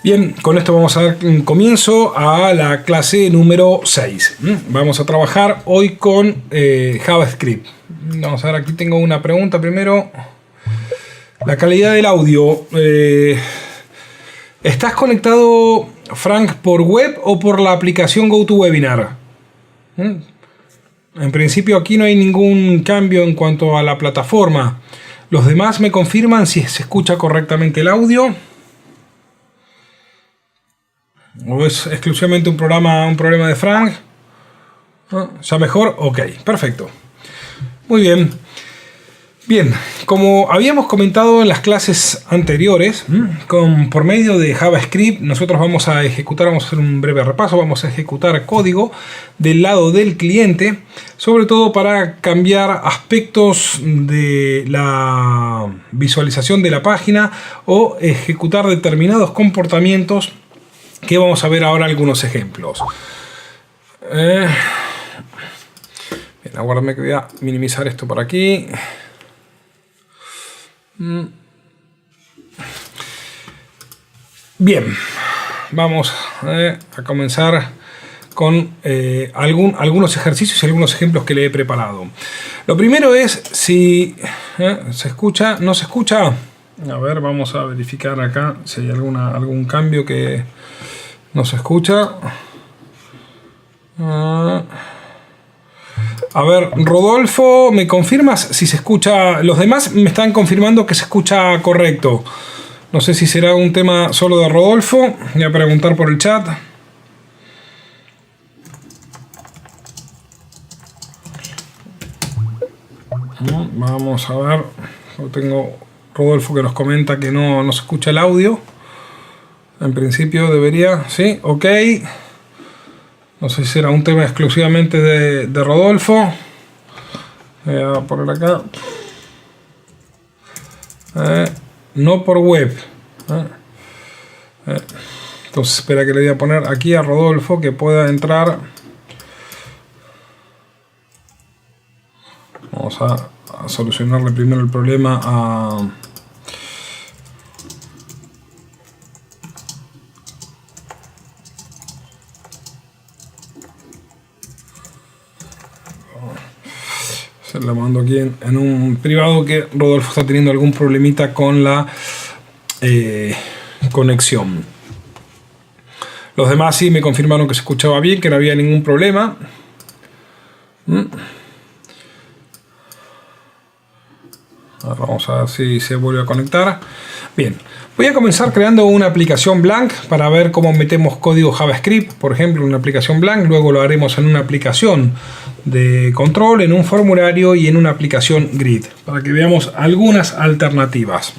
Bien, con esto vamos a dar comienzo a la clase número 6. Vamos a trabajar hoy con JavaScript. Vamos a ver, aquí tengo una pregunta primero. La calidad del audio. ¿Estás conectado, Frank, por web o por la aplicación GoToWebinar? En principio aquí no hay ningún cambio en cuanto a la plataforma. Los demás me confirman si se escucha correctamente el audio. ¿O es exclusivamente un problema de Frank? ¿Ya mejor? Ok, perfecto. Muy bien. Bien, como habíamos comentado en las clases anteriores, por medio de JavaScript nosotros vamos a hacer un breve repaso, vamos a ejecutar código del lado del cliente, sobre todo para cambiar aspectos de la visualización de la página o ejecutar determinados comportamientos que vamos a ver ahora algunos ejemplos. Bien, aguárdame que voy a minimizar esto por aquí. Bien, vamos a comenzar con algunos ejercicios y algunos ejemplos que le he preparado. Lo primero es si se escucha, no se escucha. A ver, vamos a verificar acá si hay algún cambio que no se escucha. A ver, Rodolfo, ¿me confirmas si se escucha? Los demás me están confirmando que se escucha correcto. No sé si será un tema solo de Rodolfo. Voy a preguntar por el chat. Vamos a ver. Yo tengo Rodolfo que nos comenta que no se escucha el audio. En principio debería, sí, ok. No sé si será un tema exclusivamente de Rodolfo. Voy a poner acá. No por web. Entonces espera que le voy a poner aquí a Rodolfo que pueda entrar. Vamos a solucionarle primero el problema a... Se la mando aquí en un privado que Rodolfo está teniendo algún problemita con la conexión. Los demás sí me confirmaron que se escuchaba bien, que no había ningún problema. Ahora vamos a ver si se vuelve a conectar. Bien, voy a comenzar creando una aplicación blank para ver cómo metemos código JavaScript, por ejemplo, en una aplicación blank. Luego lo haremos en una aplicación de control, en un formulario y en una aplicación grid, para que veamos algunas alternativas.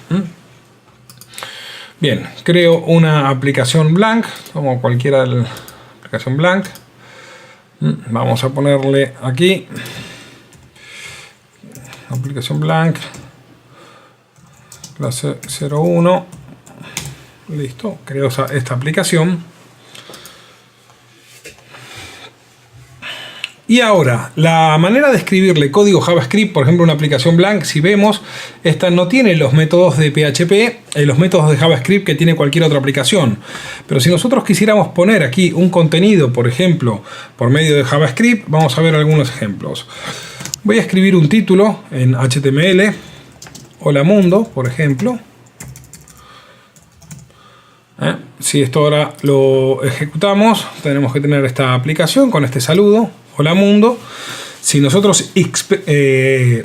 Bien, creo una aplicación blank, como cualquiera de la aplicación blank. Vamos a ponerle aquí aplicación blank clase 01. Listo, creo esta aplicación. Y ahora, la manera de escribirle código JavaScript, por ejemplo, una aplicación blank, si vemos, esta no tiene los métodos de PHP, los métodos de JavaScript que tiene cualquier otra aplicación. Pero si nosotros quisiéramos poner aquí un contenido, por ejemplo, por medio de JavaScript, vamos a ver algunos ejemplos. Voy a escribir un título en HTML, hola mundo, por ejemplo. Si esto ahora lo ejecutamos, tenemos que tener esta aplicación con este saludo. Hola mundo. Si nosotros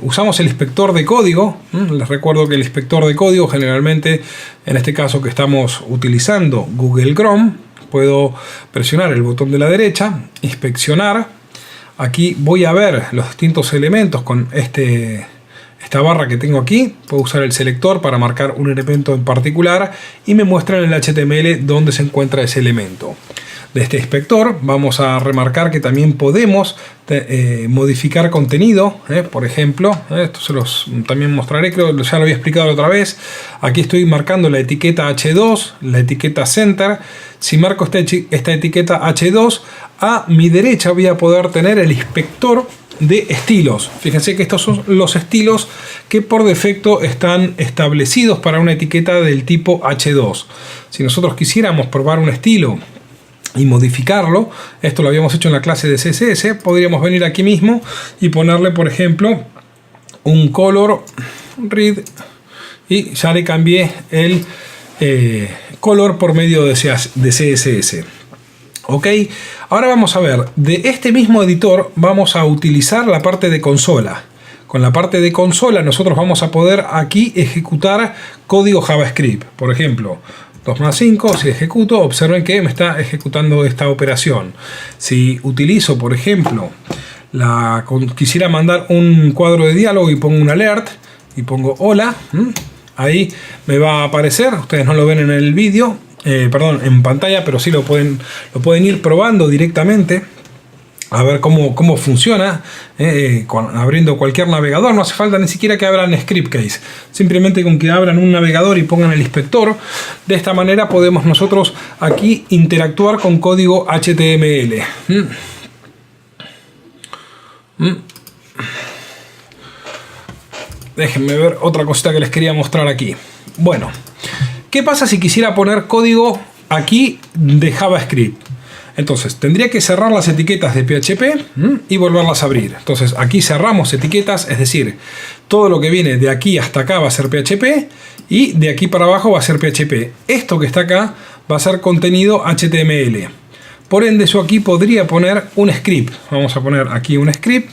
usamos el inspector de código, les recuerdo que el inspector de código generalmente, en este caso que estamos utilizando Google Chrome, puedo presionar el botón de la derecha, inspeccionar. Aquí voy a ver los distintos elementos con esta barra que tengo aquí. Puedo usar el selector para marcar un elemento en particular y me muestra en el HTML dónde se encuentra ese elemento. De este inspector vamos a remarcar que también podemos modificar contenido, por ejemplo, esto se los también mostraré, creo que ya lo había explicado la otra vez. Aquí estoy marcando la etiqueta H2, la etiqueta Center. Si marco esta etiqueta H2, a mi derecha voy a poder tener el inspector de estilos. Fíjense que estos son los estilos que por defecto están establecidos para una etiqueta del tipo H2. Si nosotros quisiéramos probar un estilo y modificarlo, esto lo habíamos hecho en la clase de CSS, podríamos venir aquí mismo y ponerle, por ejemplo, un color read y ya le cambié el color por medio de CSS. Ok, ahora vamos a ver, de este mismo editor vamos a utilizar la parte de consola. Con la parte de consola nosotros vamos a poder aquí ejecutar código JavaScript. Por ejemplo, 2 más 5, si ejecuto, observen que me está ejecutando esta operación. Si utilizo, por ejemplo, quisiera mandar un cuadro de diálogo y pongo un alert y pongo hola, ahí me va a aparecer, ustedes no lo ven en el vídeo, en pantalla, pero sí lo pueden ir probando directamente a ver cómo funciona abriendo cualquier navegador. No hace falta ni siquiera que abran Scriptcase, simplemente con que abran un navegador y pongan el inspector. De esta manera podemos nosotros aquí interactuar con código HTML. Déjenme ver otra cosita que les quería mostrar aquí. Bueno, ¿qué pasa si quisiera poner código aquí de JavaScript? Entonces, tendría que cerrar las etiquetas de PHP y volverlas a abrir. Entonces, aquí cerramos etiquetas, es decir, todo lo que viene de aquí hasta acá va a ser PHP y de aquí para abajo va a ser PHP. Esto que está acá va a ser contenido HTML. Por ende, yo aquí podría poner un script. Vamos a poner aquí un script.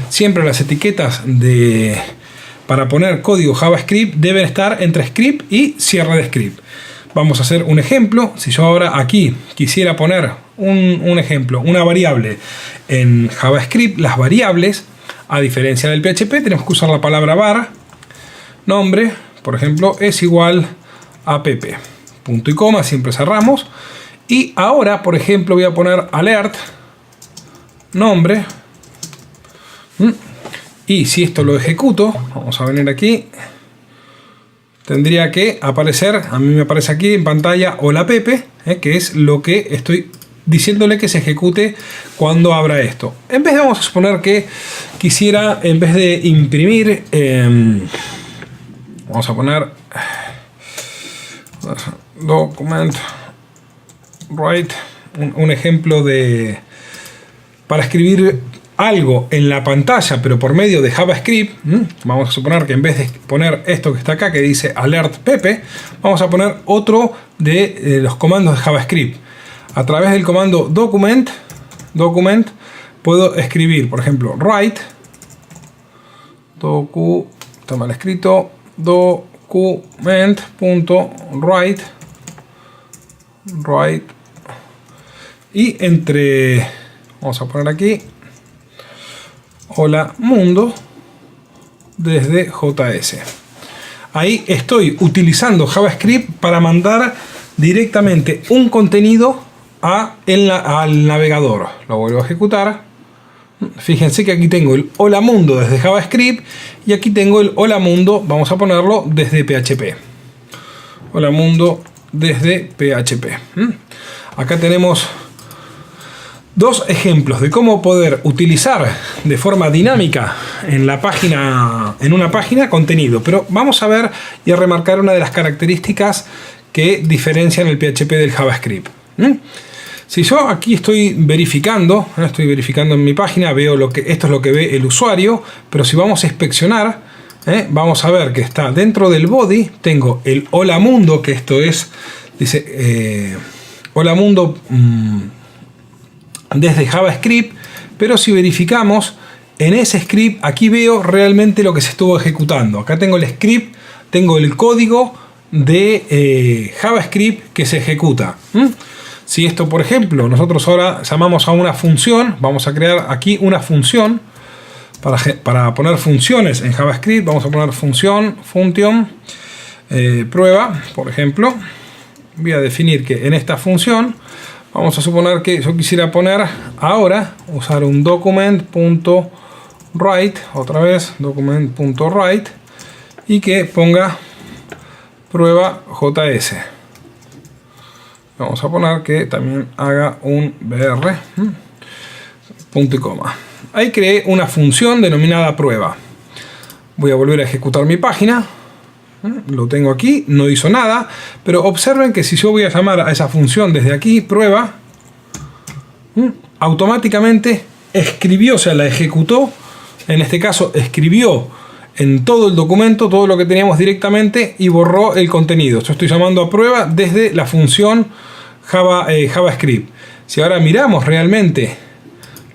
Siempre las etiquetas para poner código JavaScript deben estar entre script y cierre de script. Vamos a hacer un ejemplo. Si yo ahora aquí quisiera poner un ejemplo, una variable en JavaScript, las variables, a diferencia del PHP, tenemos que usar la palabra var. Nombre, por ejemplo, es igual a pp. Punto y coma, siempre cerramos. Y ahora, por ejemplo, voy a poner alert, nombre. Y si esto lo ejecuto, vamos a venir aquí. Tendría que aparecer, a mí me aparece aquí en pantalla hola Pepe, que es lo que estoy diciéndole que se ejecute cuando abra esto. En vez de, vamos a suponer que quisiera, en vez de imprimir, vamos a poner document write, un ejemplo para escribir algo en la pantalla pero por medio de JavaScript. Vamos a suponer que en vez de poner esto que está acá que dice alert Pepe, vamos a poner otro de los comandos de JavaScript. A través del comando document puedo escribir, por ejemplo, write está mal escrito, document.write y vamos a poner aquí hola mundo desde JS. Ahí estoy utilizando JavaScript para mandar directamente un contenido al navegador. Lo vuelvo a ejecutar. Fíjense que aquí tengo el hola mundo desde JavaScript y aquí tengo el hola mundo, vamos a ponerlo desde PHP. Hola mundo desde PHP. Acá tenemos dos ejemplos de cómo poder utilizar de forma dinámica en una página contenido. Pero vamos a ver y a remarcar una de las características que diferencian el PHP del JavaScript. Si yo aquí estoy verificando en mi página, veo esto es lo que ve el usuario, pero si vamos a inspeccionar, vamos a ver que está dentro del body, tengo el hola mundo, que esto es, dice hola mundo desde JavaScript, pero si verificamos en ese script, aquí veo realmente lo que se estuvo ejecutando. Acá tengo el script, tengo el código de JavaScript que se ejecuta. Si esto, por ejemplo, nosotros ahora llamamos a una función, vamos a crear aquí una función para poner funciones en JavaScript. Vamos a poner function prueba, por ejemplo. Voy a definir que en esta función vamos a suponer que yo quisiera poner ahora, usar un document.write, otra vez document.write, y que ponga prueba JS. Vamos a poner que también haga un br, punto y coma. ahí creé una función denominada prueba. Voy a volver a ejecutar mi página. Lo tengo aquí, no hizo nada, pero observen que si yo voy a llamar a esa función desde aquí, prueba, automáticamente escribió, o sea, la ejecutó. En este caso escribió en todo el documento todo lo que teníamos directamente y borró el contenido. Yo estoy llamando a prueba desde la función JavaScript. Si ahora miramos realmente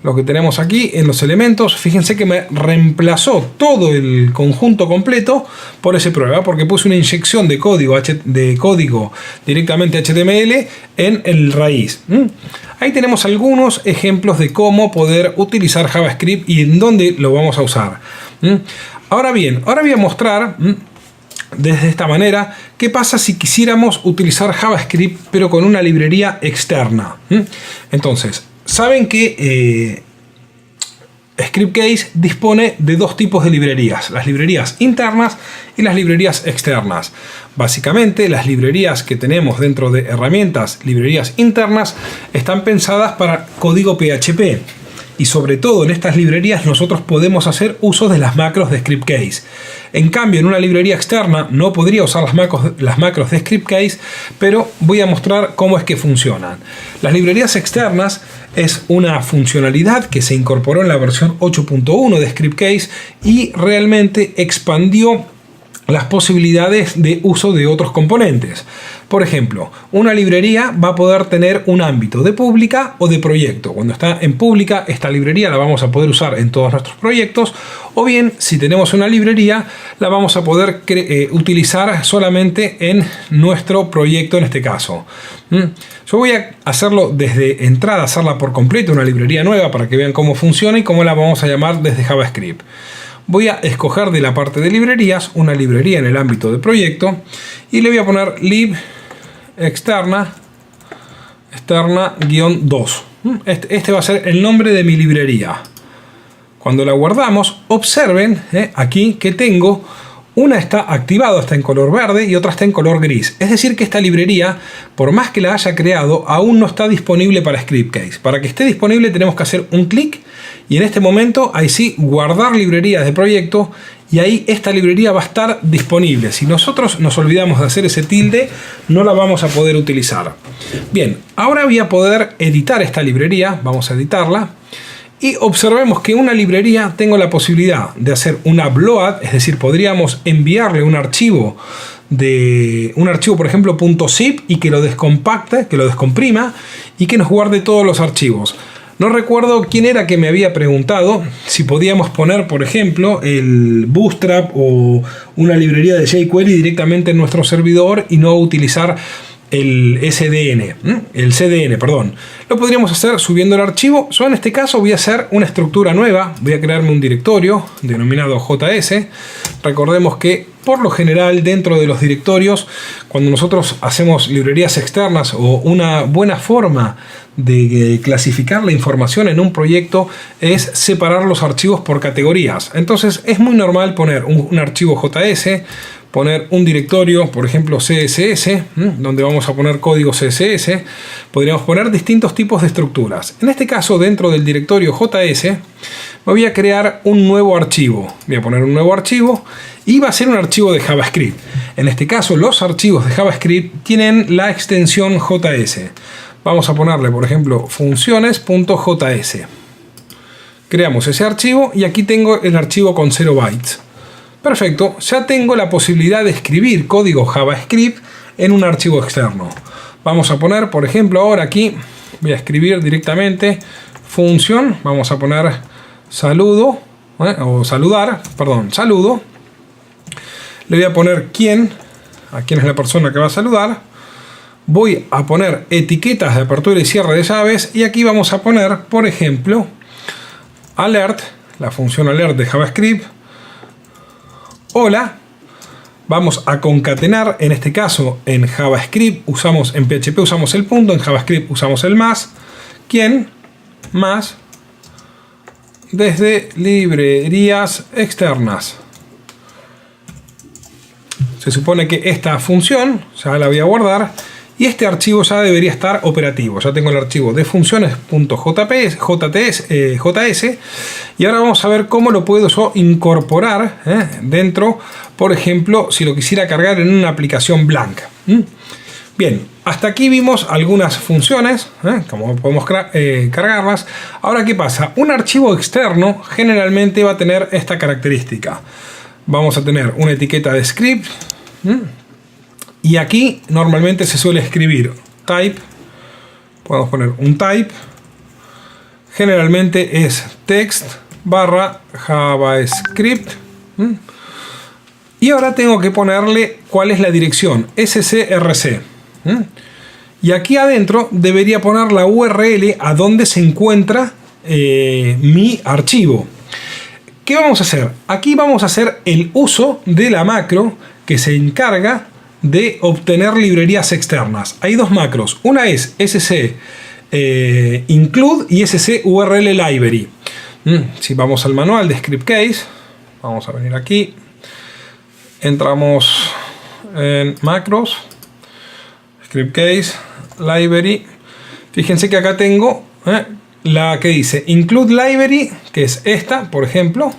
lo que tenemos aquí en los elementos, fíjense que me reemplazó todo el conjunto completo por ese prueba, porque puse una inyección de código directamente HTML en el raíz. Ahí tenemos algunos ejemplos de cómo poder utilizar JavaScript y en dónde lo vamos a usar. Ahora bien, ahora voy a mostrar desde esta manera qué pasa si quisiéramos utilizar JavaScript pero con una librería externa. Entonces, saben que Scriptcase dispone de dos tipos de librerías, las librerías internas y las librerías externas. Básicamente, las librerías que tenemos dentro de herramientas, librerías internas, están pensadas para código PHP. Y sobre todo en estas librerías nosotros podemos hacer uso de las macros de Scriptcase. En cambio, en una librería externa no podría usar las macros de Scriptcase, pero voy a mostrar cómo es que funcionan. Las librerías externas es una funcionalidad que se incorporó en la versión 8.1 de Scriptcase y realmente expandió las posibilidades de uso de otros componentes. Por ejemplo, una librería va a poder tener un ámbito de pública o de proyecto. Cuando está en pública, esta librería la vamos a poder usar en todos nuestros proyectos, o bien, si tenemos una librería, la vamos a poder utilizar solamente en nuestro proyecto en este caso. Yo voy a hacerlo desde entrada, hacerla por completo, una librería nueva para que vean cómo funciona y cómo la vamos a llamar desde JavaScript. Voy a escoger de la parte de librerías una librería en el ámbito de proyecto y le voy a poner lib externa-2. Este va a ser el nombre de mi librería. Cuando la guardamos, observen aquí que tengo una está activada, está en color verde y otra está en color gris. Es decir que esta librería, por más que la haya creado, aún no está disponible para Scriptcase. Para que esté disponible tenemos que hacer un clic y en este momento, ahí sí, guardar librerías de proyecto y ahí esta librería va a estar disponible. Si nosotros nos olvidamos de hacer ese tilde, no la vamos a poder utilizar. Bien, ahora voy a poder editar esta librería. Vamos a editarla. Y observemos que una librería tengo la posibilidad de hacer una upload, es decir, podríamos enviarle un archivo por ejemplo .zip y que lo descompacte, que lo descomprima y que nos guarde todos los archivos. No recuerdo quién era que me había preguntado si podíamos poner, por ejemplo, el Bootstrap o una librería de jQuery directamente en nuestro servidor y no utilizar el CDN, perdón. Lo podríamos hacer subiendo el archivo. Yo en este caso voy a hacer una estructura nueva. Voy a crearme un directorio denominado JS. Recordemos que por lo general dentro de los directorios, cuando nosotros hacemos librerías externas o una buena forma de clasificar la información en un proyecto es separar los archivos por categorías. Entonces es muy normal poner un archivo JS, poner un directorio, por ejemplo CSS, donde vamos a poner código CSS. Podríamos poner distintos tipos de estructuras. En este caso, dentro del directorio JS, me voy a crear un nuevo archivo. Voy a poner un nuevo archivo y va a ser un archivo de JavaScript. En este caso, los archivos de JavaScript tienen la extensión JS. Vamos a ponerle, por ejemplo, funciones.js. Creamos ese archivo y aquí tengo el archivo con 0 bytes. Perfecto, ya tengo la posibilidad de escribir código JavaScript en un archivo externo. Vamos a poner, por ejemplo, ahora aquí voy a escribir directamente función. Vamos a poner saludo, saludo. Le voy a poner a quién es la persona que va a saludar. Voy a poner etiquetas de apertura y cierre de llaves y aquí vamos a poner, por ejemplo, alert, la función alert de JavaScript. Hola, vamos a concatenar, en este caso en JavaScript en PHP usamos el punto, en JavaScript usamos el más, quién, más, desde librerías externas. Se supone que esta función ya la voy a guardar y este archivo ya debería estar operativo. Ya tengo el archivo de funciones.js y ahora vamos a ver cómo lo puedo yo incorporar dentro, por ejemplo, si lo quisiera cargar en una aplicación blanca. Bien, hasta aquí vimos algunas funciones, cómo podemos cargarlas. Ahora, ¿qué pasa? Un archivo externo generalmente va a tener esta característica. Vamos a tener una etiqueta de script, y aquí normalmente se suele escribir type. Podemos poner un type. Generalmente es text barra JavaScript. Y ahora tengo que ponerle cuál es la dirección, scrc. Y aquí adentro debería poner la URL a donde se encuentra mi archivo. ¿Qué vamos a hacer? Aquí vamos a hacer el uso de la macro que se encarga de obtener librerías externas. Hay dos macros. Una es sc include y sc url library. Si vamos al manual de script case, vamos a venir aquí, entramos en macros, script case, library. Fíjense que acá tengo la que dice include library, que es esta, por ejemplo.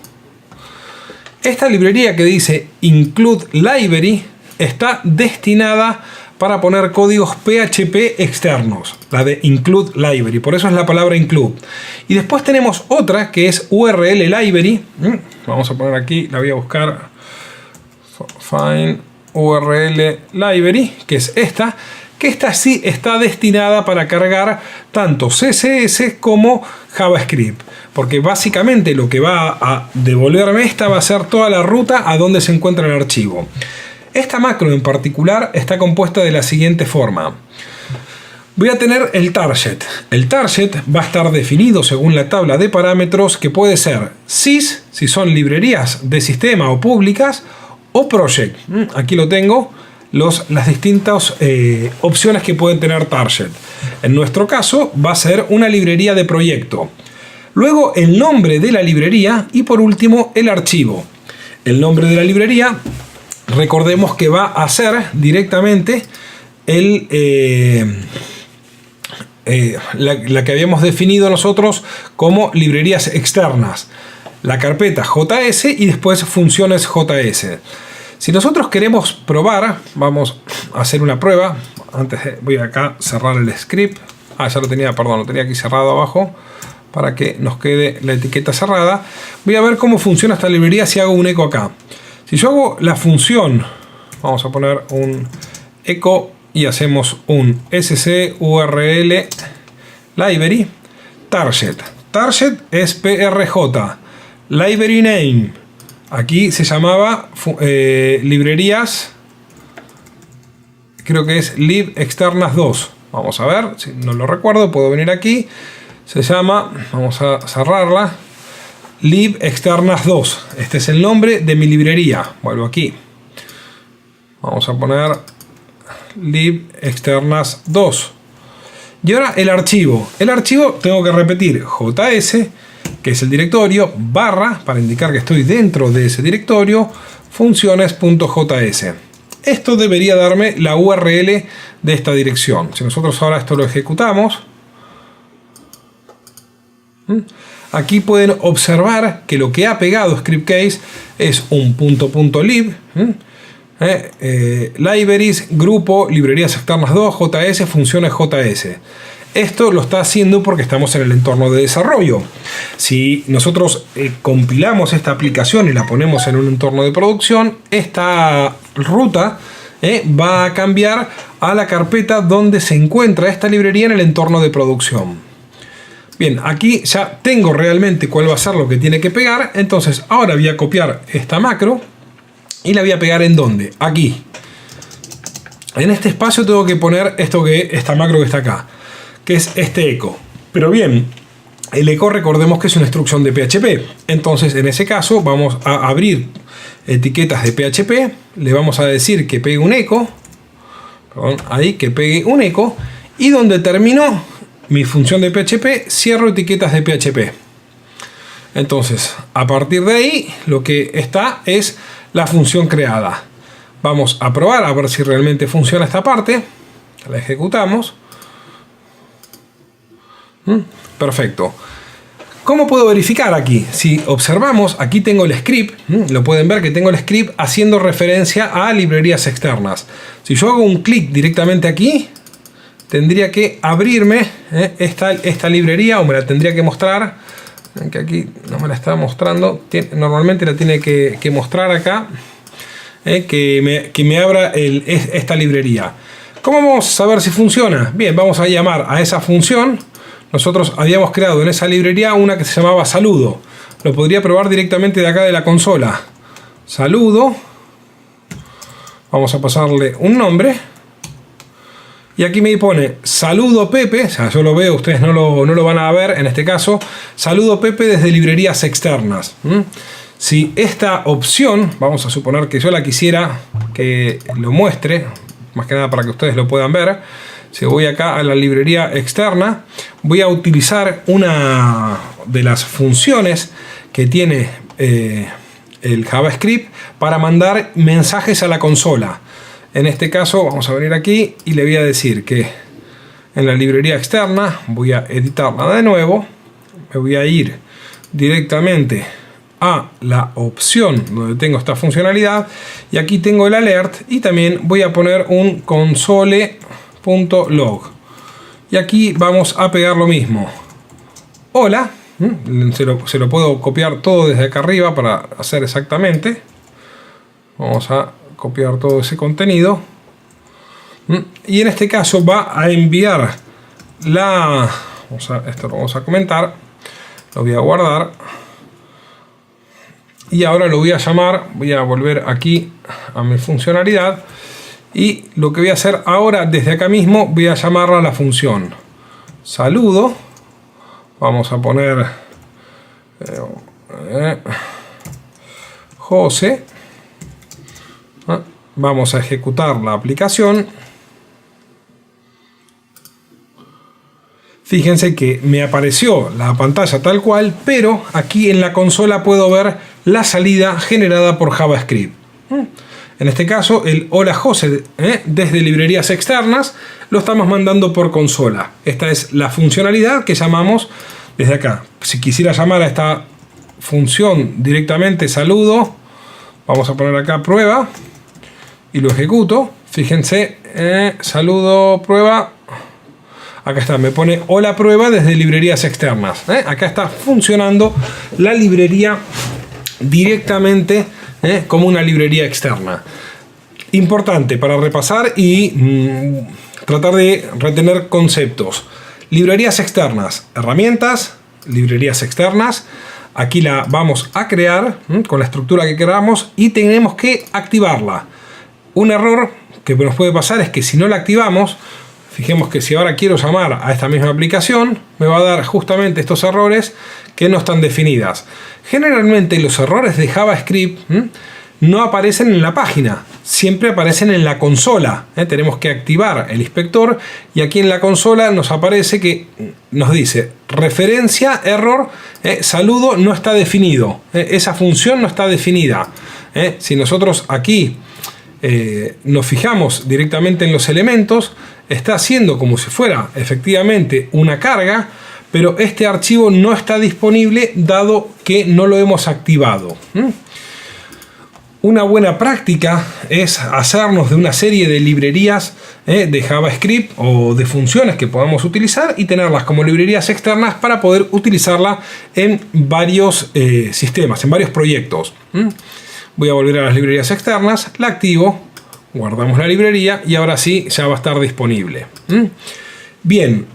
Esta librería que dice include library está destinada para poner códigos PHP externos, la de include library, por eso es la palabra include. Y después tenemos otra que es URL library. Vamos a poner aquí, la voy a buscar, find URL library, que es esta, que esta sí está destinada para cargar tanto CSS como JavaScript, porque básicamente lo que va a devolverme esta va a ser toda la ruta a donde se encuentra el archivo. Esta macro en particular está compuesta de la siguiente forma. Voy a tener el target. El target va a estar definido según la tabla de parámetros, que puede ser sys, si son librerías de sistema o públicas, o project. Aquí lo tengo, las distintas opciones que pueden tener target. En nuestro caso va a ser una librería de proyecto. Luego el nombre de la librería y por último el archivo. El nombre de la librería, recordemos que va a ser directamente la que habíamos definido nosotros como librerías externas. La carpeta JS y después funciones JS. Si nosotros queremos probar, vamos a hacer una prueba. Antes voy acá a cerrar el script. Ya lo tenía, perdón, lo tenía aquí cerrado abajo para que nos quede la etiqueta cerrada. Voy a ver cómo funciona esta librería si hago un eco acá. Si yo hago la función, vamos a poner un eco y hacemos un scurl library target. Target es prj. Library name. Aquí se llamaba librerías, creo que es lib externas 2. Vamos a ver, si no lo recuerdo, puedo venir aquí. Se llama, vamos a cerrarla, lib externas 2. Este es el nombre de mi librería. Vuelvo aquí. Vamos a poner lib externas 2. Y ahora el archivo. El archivo tengo que repetir JS, que es el directorio, barra, para indicar que estoy dentro de ese directorio, funciones.js. Esto debería darme la URL de esta dirección. Si nosotros ahora esto lo ejecutamos, aquí pueden observar que lo que ha pegado ScriptCase es un .lib, libraries, grupo, librerías externas 2, JS, funciones JS. Esto lo está haciendo porque estamos en el entorno de desarrollo. Si nosotros compilamos esta aplicación y la ponemos en un entorno de producción, esta ruta va a cambiar a la carpeta donde se encuentra esta librería en el entorno de producción. Bien, aquí ya tengo realmente cuál va a ser lo que tiene que pegar. Entonces ahora voy a copiar esta macro y la voy a pegar ¿en dónde? Aquí. En este espacio tengo que poner esta macro que está acá, que es este eco. Pero bien, el eco recordemos que es una instrucción de PHP. Entonces en ese caso vamos a abrir etiquetas de PHP, le vamos a decir que pegue un eco, que pegue un eco, y donde terminó mi función de PHP, cierro etiquetas de PHP. Entonces a partir de ahí lo que está es la función creada. Vamos a probar a ver si realmente funciona esta parte. La ejecutamos. Perfecto. ¿Cómo puedo verificar aquí? Si observamos, aquí tengo el script, lo pueden ver que tengo el script haciendo referencia a librerías externas. Si yo hago un clic directamente aquí, tendría que abrirme esta librería, o me la tendría que mostrar, que aquí no me la está mostrando, normalmente la tiene que mostrar acá, que me abra esta librería. ¿Cómo vamos a saber si funciona? Bien, vamos a llamar a esa función. Nosotros habíamos creado en esa librería una que se llamaba saludo. Lo podría probar directamente de acá de la consola. Saludo. Vamos a pasarle un nombre. Y aquí me pone saludo Pepe. O sea, yo lo veo, ustedes no lo van a ver en este caso. Saludo Pepe desde librerías externas. Si esta opción, vamos a suponer que yo la quisiera que lo muestre, más que nada para que ustedes lo puedan ver. Si voy acá a la librería externa, voy a utilizar una de las funciones que tiene el JavaScript para mandar mensajes a la consola. En este caso vamos a venir aquí y le voy a decir que en la librería externa voy a editarla de nuevo. Me voy a ir directamente a la opción donde tengo esta funcionalidad y aquí tengo el alert y también voy a poner un console.log y aquí vamos a pegar lo mismo. Hola, se lo puedo copiar todo desde acá arriba para hacer exactamente. Vamos a copiar todo ese contenido y en este caso va a enviar esto lo vamos a comentar, lo voy a guardar y ahora lo voy a llamar. Voy a volver aquí a mi funcionalidad y lo que voy a hacer ahora desde acá mismo, voy a llamarla a la función saludo. Vamos a poner José. Vamos a ejecutar la aplicación. Fíjense que me apareció la pantalla tal cual, pero aquí en la consola puedo ver la salida generada por JavaScript. En este caso, el hola José desde librerías externas lo estamos mandando por consola. Esta es la funcionalidad que llamamos desde acá. Si quisiera llamar a esta función directamente saludo, vamos a poner acá prueba y lo ejecuto. Fíjense, saludo prueba. Acá está, me pone hola prueba desde librerías externas. Acá está funcionando la librería directamente como una librería externa. Importante para repasar y tratar de retener conceptos. Librerías externas, herramientas, librerías externas. Aquí la vamos a crear con la estructura que queramos y tenemos que activarla. Un error que nos puede pasar es que si no la activamos, fijemos que si ahora quiero llamar a esta misma aplicación, me va a dar justamente estos errores que no están definidas. Generalmente los errores de JavaScript no aparecen en la página, siempre aparecen en la consola. Tenemos que activar el inspector y aquí en la consola nos aparece que nos dice referencia, error, saludo no está definido. Esa función no está definida. Si nosotros aquí nos fijamos directamente en los elementos, está haciendo como si fuera efectivamente una carga, pero este archivo no está disponible dado que no lo hemos activado. Una buena práctica es hacernos de una serie de librerías de JavaScript o de funciones que podamos utilizar y tenerlas como librerías externas para poder utilizarla en varios sistemas, en varios proyectos. Voy a volver a las librerías externas, la activo, guardamos la librería y ahora sí ya va a estar disponible. Bien,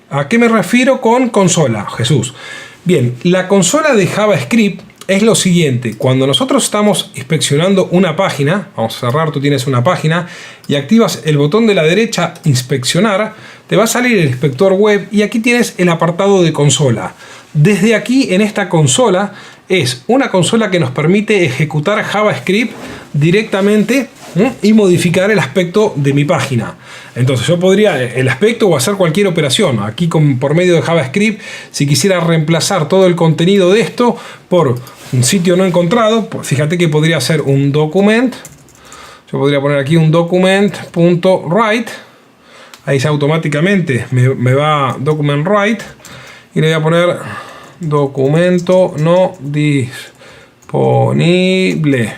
¿a qué me refiero con consola, Jesús? Bien, la consola de JavaScript es lo siguiente. Cuando nosotros estamos inspeccionando una página, vamos a cerrar, tú tienes una página y activas el botón de la derecha inspeccionar, te va a salir el inspector web y aquí tienes el apartado de consola. Desde aquí en esta consola es una consola que nos permite ejecutar JavaScript directamente y modificar el aspecto de mi página. Entonces yo podría el aspecto o hacer cualquier operación aquí por medio de JavaScript. Si quisiera reemplazar todo el contenido de esto por un sitio no encontrado, pues fíjate que podría hacer un document Yo podría poner aquí un document.write. Ahí ya automáticamente me va document write. Y le voy a poner documento no disponible.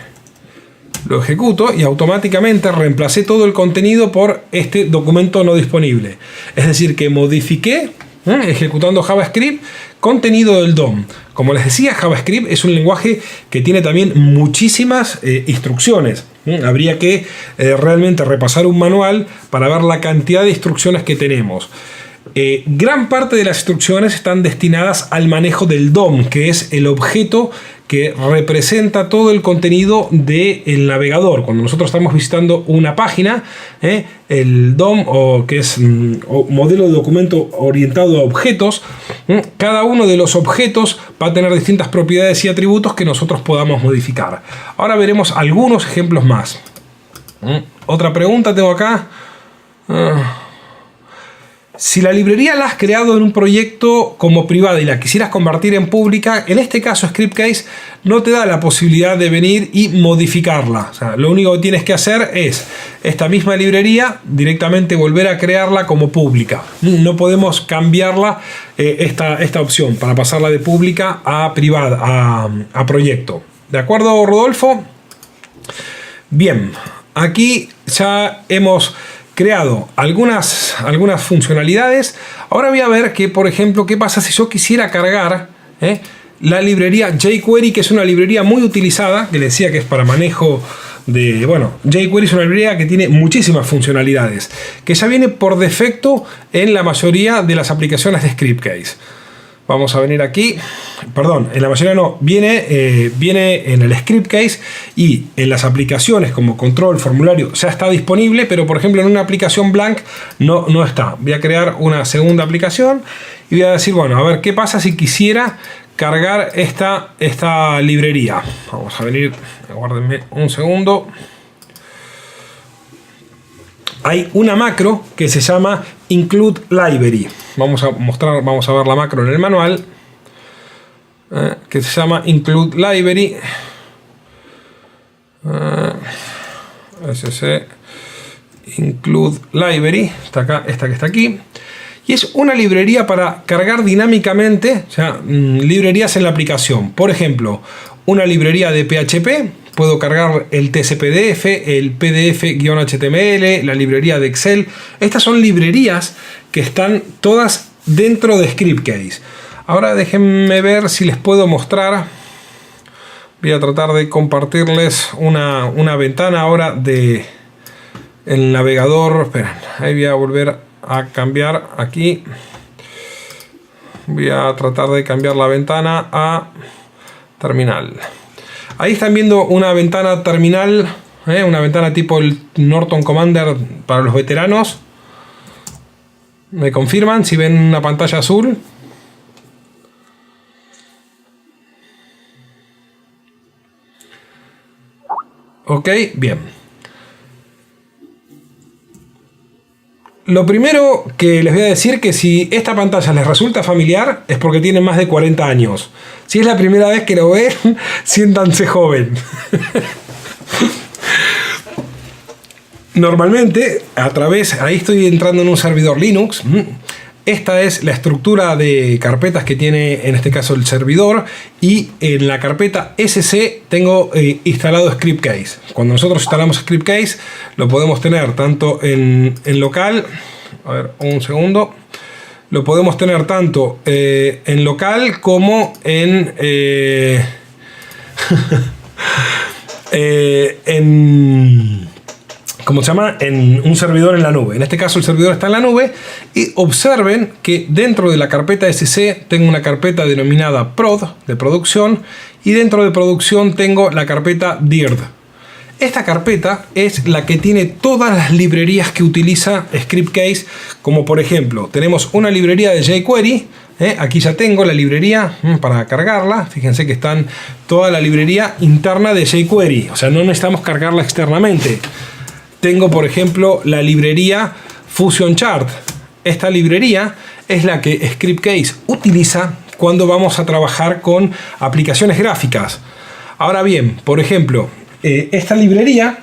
Lo ejecuto y automáticamente reemplacé todo el contenido por este documento no disponible. Es decir, que modifiqué, ejecutando JavaScript, contenido del DOM. Como les decía, JavaScript es un lenguaje que tiene también muchísimas instrucciones. Habría que realmente repasar un manual para ver la cantidad de instrucciones que tenemos. Gran parte de las instrucciones están destinadas al manejo del DOM, que es el objeto que representa todo el contenido del navegador. Cuando nosotros estamos visitando una página, el DOM, o que es modelo de documento orientado a objetos, cada uno de los objetos va a tener distintas propiedades y atributos que nosotros podamos modificar. Ahora veremos algunos ejemplos más. Otra pregunta tengo acá. Si la librería la has creado en un proyecto como privada y la quisieras convertir en pública, en este caso Scriptcase no te da la posibilidad de venir y modificarla. O sea, lo único que tienes que hacer es esta misma librería directamente volver a crearla como pública. No podemos cambiarla esta opción para pasarla de pública a privada, a proyecto. ¿De acuerdo, Rodolfo? Bien, aquí ya hemos creado algunas funcionalidades. Ahora voy a ver que, por ejemplo, qué pasa si yo quisiera cargar la librería jQuery, que es una librería muy utilizada, que les decía que es para manejo de... Bueno, jQuery es una librería que tiene muchísimas funcionalidades, que ya viene por defecto en la mayoría de las aplicaciones de Scriptcase. Vamos a venir aquí, perdón, en la mayoría no, viene en el Scriptcase, y en las aplicaciones como control, formulario, ya está disponible, pero por ejemplo en una aplicación blank no está. Voy a crear una segunda aplicación y voy a decir, bueno, a ver qué pasa si quisiera cargar esta librería. Vamos a venir, aguárdenme un segundo. Hay una macro que se llama include library. Vamos a ver la macro en el manual, que se llama include library. Include library, está acá, esta que está aquí. Y es una librería para cargar dinámicamente, o sea, librerías en la aplicación. Por ejemplo, una librería de PHP. Puedo cargar el TCPDF, el PDF-HTML, la librería de Excel. Estas son librerías que están todas dentro de Scriptcase. Ahora déjenme ver si les puedo mostrar. Voy a tratar de compartirles una ventana ahora de el navegador. Esperen, ahí voy a volver a cambiar aquí. Voy a tratar de cambiar la ventana a terminal. Ahí están viendo una ventana terminal, una ventana tipo el Norton Commander para los veteranos. ¿Me confirman si ven una pantalla azul? Ok, bien. Lo primero que les voy a decir, que si esta pantalla les resulta familiar es porque tienen más de 40 años. Si es la primera vez que lo ven, siéntanse joven. Normalmente, ahí estoy entrando en un servidor Linux. Esta es la estructura de carpetas que tiene en este caso el servidor, y en la carpeta SC tengo instalado Scriptcase. Cuando nosotros instalamos Scriptcase lo podemos tener tanto en local, a ver, un segundo, lo podemos tener tanto en local como en ¿cómo se llama? En un servidor en la nube. En este caso el servidor está en la nube, y observen que dentro de la carpeta SC tengo una carpeta denominada prod, de producción, y dentro de producción tengo la carpeta dirt. Esta carpeta es la que tiene todas las librerías que utiliza Scriptcase, como por ejemplo tenemos una librería de jQuery. Aquí ya tengo la librería para cargarla. Fíjense que están toda la librería interna de jQuery, o sea, no necesitamos cargarla externamente. Tengo, por ejemplo, la librería Fusion Chart. Esta librería es la que Scriptcase utiliza cuando vamos a trabajar con aplicaciones gráficas. Ahora bien, por ejemplo, esta librería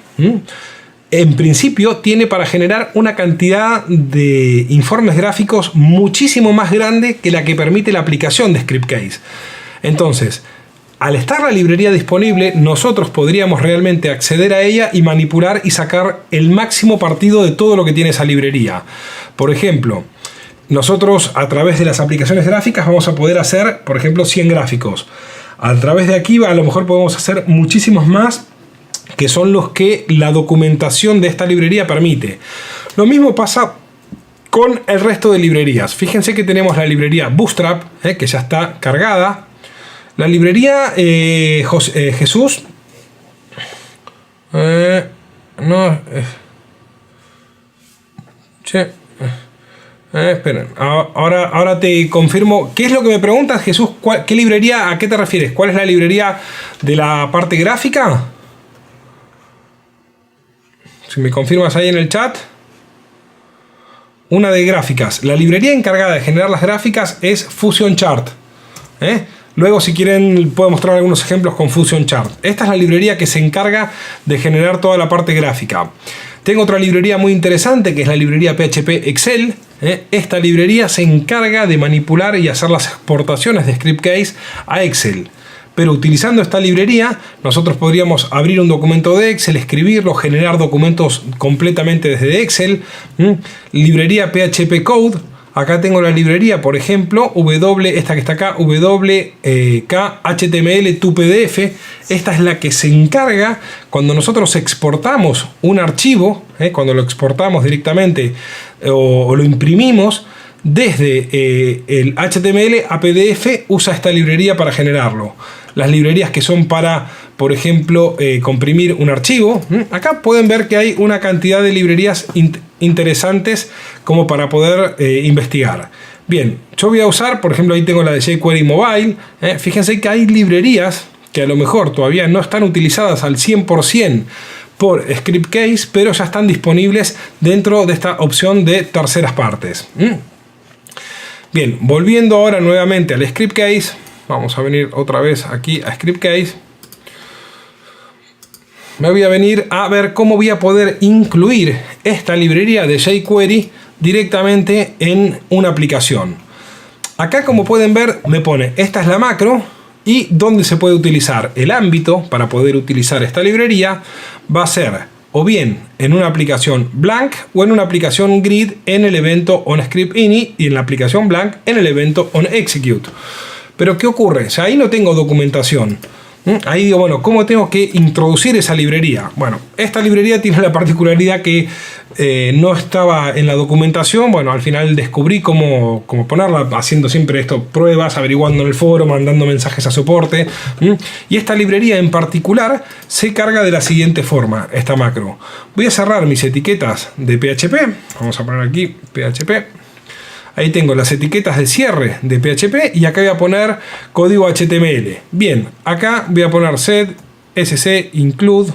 en principio tiene para generar una cantidad de informes gráficos muchísimo más grande que la que permite la aplicación de Scriptcase. Entonces, al estar la librería disponible, nosotros podríamos realmente acceder a ella y manipular y sacar el máximo partido de todo lo que tiene esa librería. Por ejemplo, nosotros a través de las aplicaciones gráficas vamos a poder hacer, por ejemplo, 100 gráficos. A través de aquí a lo mejor podemos hacer muchísimos más, que son los que la documentación de esta librería permite. Lo mismo pasa con el resto de librerías. Fíjense que tenemos la librería Bootstrap, que ya está cargada. La librería Jesús. Esperen, ahora te confirmo. ¿Qué es lo que me preguntas, Jesús? ¿Qué librería? ¿A qué te refieres? ¿Cuál es la librería de la parte gráfica? Si me confirmas ahí en el chat. Una de gráficas. La librería encargada de generar las gráficas es Fusion Chart. Luego, si quieren, puedo mostrar algunos ejemplos con Fusion Chart. Esta es la librería que se encarga de generar toda la parte gráfica. Tengo otra librería muy interesante, que es la librería PHP Excel. Esta librería se encarga de manipular y hacer las exportaciones de Scriptcase a Excel. Pero utilizando esta librería, nosotros podríamos abrir un documento de Excel, escribirlo, generar documentos completamente desde Excel. Librería PHP Code. Acá tengo la librería, por ejemplo, esta que está acá, WK-HTML to PDF. Esta es la que se encarga cuando nosotros exportamos un archivo, cuando lo exportamos directamente o lo imprimimos desde el HTML a PDF, usa esta librería para generarlo. Las librerías que son para, por ejemplo, comprimir un archivo. Acá pueden ver que hay una cantidad de librerías interesantes como para poder investigar. Bien, yo voy a usar, por ejemplo, ahí tengo la de jQuery Mobile. Fíjense que hay librerías que a lo mejor todavía no están utilizadas al 100% por Scriptcase, pero ya están disponibles dentro de esta opción de terceras partes. Bien, volviendo ahora nuevamente al Scriptcase. Vamos a venir otra vez aquí a Scriptcase. Me voy a venir a ver cómo voy a poder incluir esta librería de jQuery directamente en una aplicación. Acá, como pueden ver, me pone esta es la macro y dónde se puede utilizar. El ámbito para poder utilizar esta librería va a ser o bien en una aplicación blank o en una aplicación grid en el evento onScriptInit y en la aplicación blank en el evento onExecute. Pero ¿qué ocurre? O sea, ahí no tengo documentación. Ahí digo, bueno, ¿cómo tengo que introducir esa librería? Bueno, esta librería tiene la particularidad que no estaba en la documentación. Bueno, al final descubrí cómo ponerla, haciendo siempre esto, pruebas, averiguando en el foro, mandando mensajes a soporte. Y esta librería en particular se carga de la siguiente forma, esta macro. Voy a cerrar mis etiquetas de PHP. Vamos a poner aquí PHP. Ahí tengo las etiquetas de cierre de PHP y acá voy a poner código HTML. Bien, acá voy a poner set sc include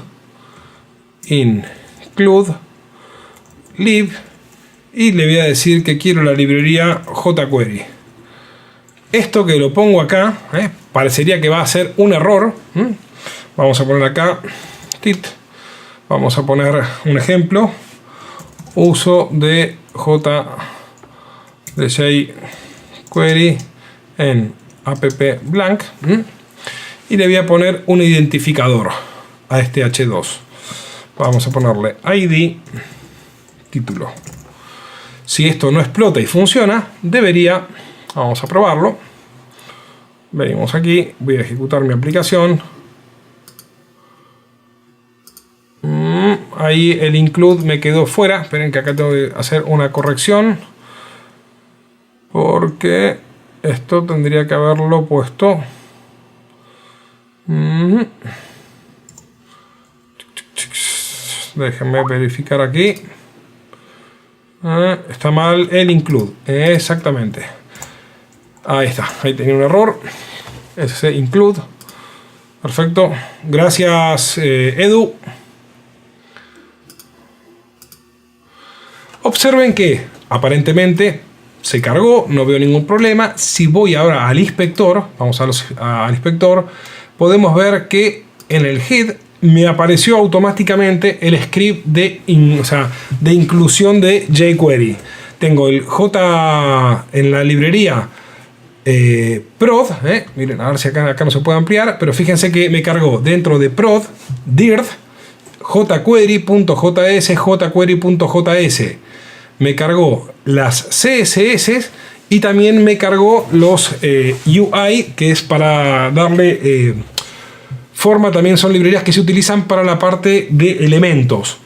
lib y le voy a decir que quiero la librería jQuery. Esto que lo pongo acá, parecería que va a ser un error. Vamos a poner acá tit. Vamos a poner un ejemplo. Uso de jQuery en app blank y le voy a poner un identificador a este h2. Vamos a ponerle id título. Si esto no explota y funciona, debería, vamos a probarlo. Venimos aquí, voy a ejecutar mi aplicación. Ahí el include me quedó fuera. Esperen que acá tengo que hacer una corrección, porque esto tendría que haberlo puesto. Déjenme verificar aquí. Está mal el include. Exactamente. Ahí está. Ahí tenía un error. Ese include. Perfecto. Gracias, Edu. Observen que aparentemente se cargó, no veo ningún problema. Si voy ahora al inspector, vamos al inspector, podemos ver que en el head me apareció automáticamente el script de inclusión de jQuery. Tengo el J en la librería prod, miren, a ver si acá no se puede ampliar, pero fíjense que me cargó dentro de prod dir jquery.js, jquery.js, me cargó las CSS y también me cargó los UI, que es para darle forma. También son librerías que se utilizan para la parte de elementos.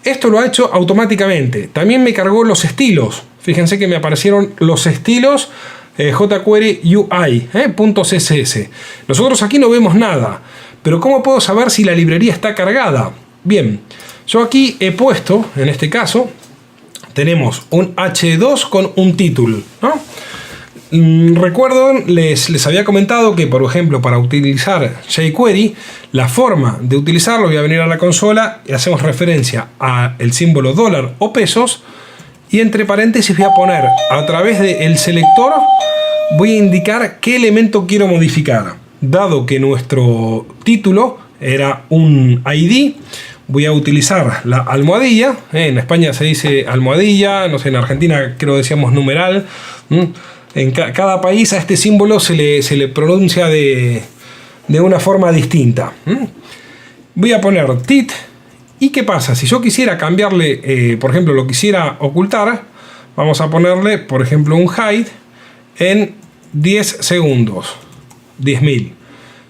Esto lo ha hecho automáticamente. También me cargó los estilos. Fíjense que me aparecieron los estilos jQuery UI, .css. Nosotros aquí no vemos nada, pero ¿cómo puedo saber si la librería está cargada? Bien, yo aquí he puesto, en este caso, tenemos un H2 con un título, ¿no? Recuerdo, les había comentado que, por ejemplo, para utilizar jQuery, la forma de utilizarlo, voy a venir a la consola y hacemos referencia al símbolo dólar o pesos, y entre paréntesis voy a poner, a través del selector, voy a indicar qué elemento quiero modificar. Dado que nuestro título era un ID, voy a utilizar la almohadilla. En España se dice almohadilla, no sé, en Argentina creo que decíamos numeral. En cada país a este símbolo se le pronuncia de una forma distinta. Voy a poner tit. ¿Y qué pasa? Si yo quisiera cambiarle, por ejemplo, lo quisiera ocultar, vamos a ponerle, por ejemplo, un hide en 10 segundos, 10.000.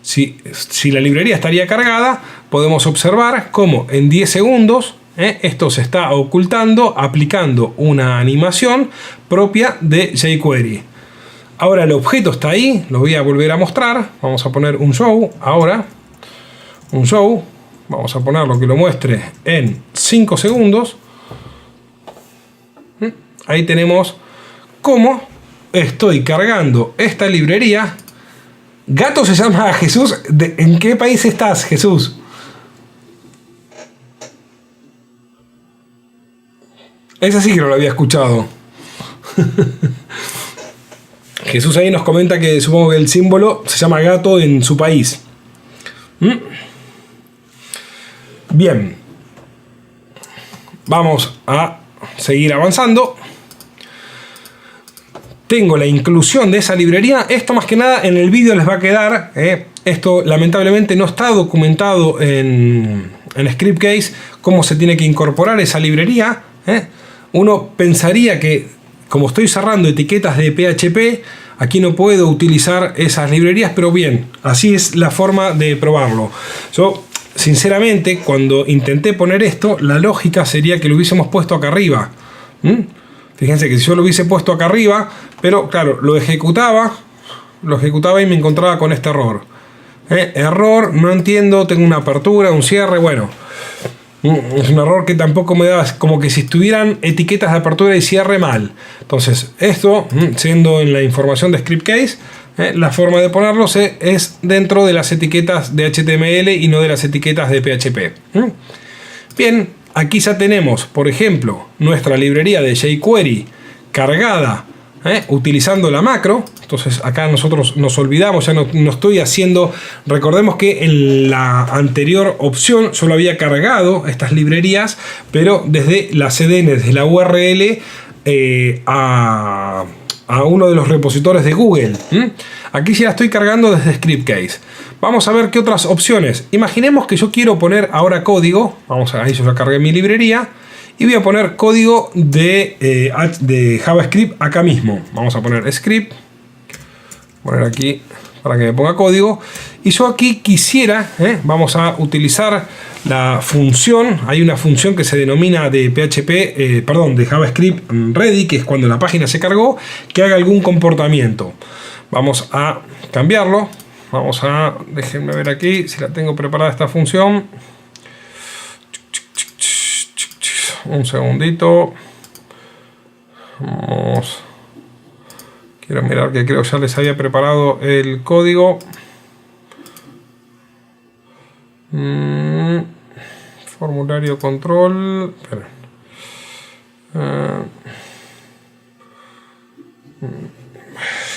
Si la librería estaría cargada, podemos observar cómo en 10 segundos esto se está ocultando, aplicando una animación propia de jQuery. Ahora el objeto está ahí, lo voy a volver a mostrar. Vamos a poner un show ahora. Un show. Vamos a ponerlo que lo muestre en 5 segundos. Ahí tenemos cómo estoy cargando esta librería. Gato se llama Jesús. ¿En qué país estás, Jesús? Ese sí que no lo había escuchado. Jesús ahí nos comenta que supongo que el símbolo se llama gato en su país. Bien. Vamos a seguir avanzando. Tengo la inclusión de esa librería. Esto más que nada en el vídeo les va a quedar. Esto lamentablemente no está documentado en Scriptcase cómo se tiene que incorporar esa librería. Uno pensaría que como estoy cerrando etiquetas de PHP, aquí no puedo utilizar esas librerías, pero bien, así es la forma de probarlo. Yo sinceramente cuando intenté poner esto, la lógica sería que lo hubiésemos puesto acá arriba. Fíjense que si yo lo hubiese puesto acá arriba, pero claro, lo ejecutaba y me encontraba con este error. Error, no entiendo, tengo una apertura, un cierre, bueno. Es un error que tampoco me da, como que si estuvieran etiquetas de apertura y cierre mal. Entonces, esto, siendo en la información de Scriptcase, la forma de ponerlo es dentro de las etiquetas de HTML y no de las etiquetas de PHP. Bien, aquí ya tenemos, por ejemplo, nuestra librería de jQuery cargada utilizando la macro. Entonces acá nosotros nos olvidamos, ya no estoy haciendo. Recordemos que en la anterior opción yo lo había cargado estas librerías, pero desde la CDN, desde la URL a uno de los repositorios de Google. Aquí ya la estoy cargando desde Scriptcase. Vamos a ver qué otras opciones. Imaginemos que yo quiero poner ahora código. Vamos a ahí, yo ya cargué mi librería. Y voy a poner código de JavaScript acá mismo. Vamos a poner script. Poner aquí para que me ponga código. Y yo aquí quisiera, vamos a utilizar la función. Hay una función que se denomina de de JavaScript ready, que es cuando la página se cargó, que haga algún comportamiento. Vamos a cambiarlo. Déjenme ver aquí si la tengo preparada esta función. Un segundito. Quiero mirar que creo que ya les había preparado el código. Formulario control.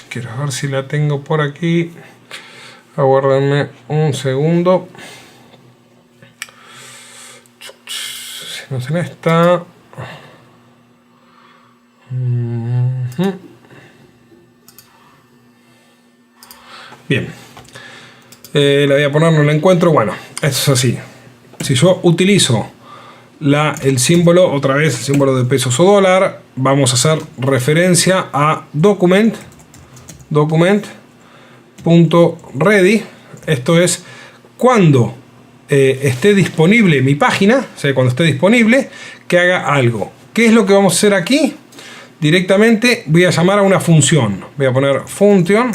Quiero ver si la tengo por aquí. Aguárdenme un segundo. no es en esta. Bien. La voy a poner, no la encuentro. Bueno, esto es así. Si yo utilizo el símbolo, otra vez el símbolo de pesos o dólar, vamos a hacer referencia a document.ready. Esto es cuando esté disponible mi página, o sea, cuando esté disponible, que haga algo. ¿Qué es lo que vamos a hacer aquí? Directamente voy a llamar a una función. Voy a poner function.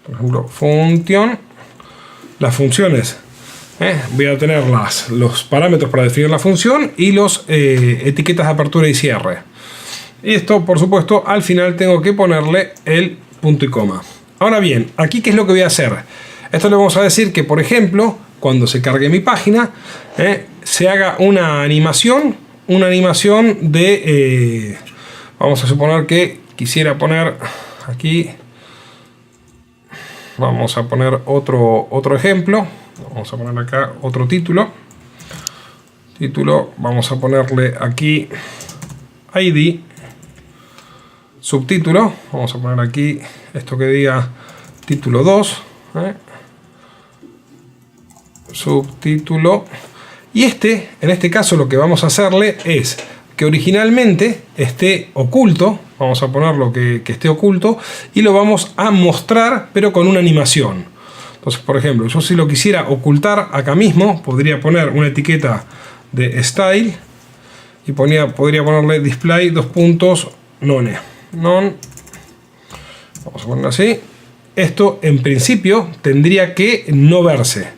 Por ejemplo, function. Las funciones. Voy a tener los parámetros para definir la función y los etiquetas de apertura y cierre. Y esto, por supuesto, al final tengo que ponerle el punto y coma. Ahora bien, aquí ¿qué es lo que voy a hacer? Esto le vamos a decir que, por ejemplo, cuando se cargue mi página, se haga una animación de... vamos a suponer que quisiera poner aquí... Vamos a poner otro ejemplo. Vamos a poner acá otro título. Vamos a ponerle aquí ID. Subtítulo. Vamos a poner aquí esto que diga título 2. Subtítulo. Y en este caso lo que vamos a hacerle es que originalmente esté oculto. Vamos a ponerlo que esté oculto y lo vamos a mostrar, pero con una animación. Entonces, por ejemplo, yo si lo quisiera ocultar acá mismo, podría poner una etiqueta de style y podría ponerle display none. Vamos a ponerlo así. Esto en principio tendría que no verse.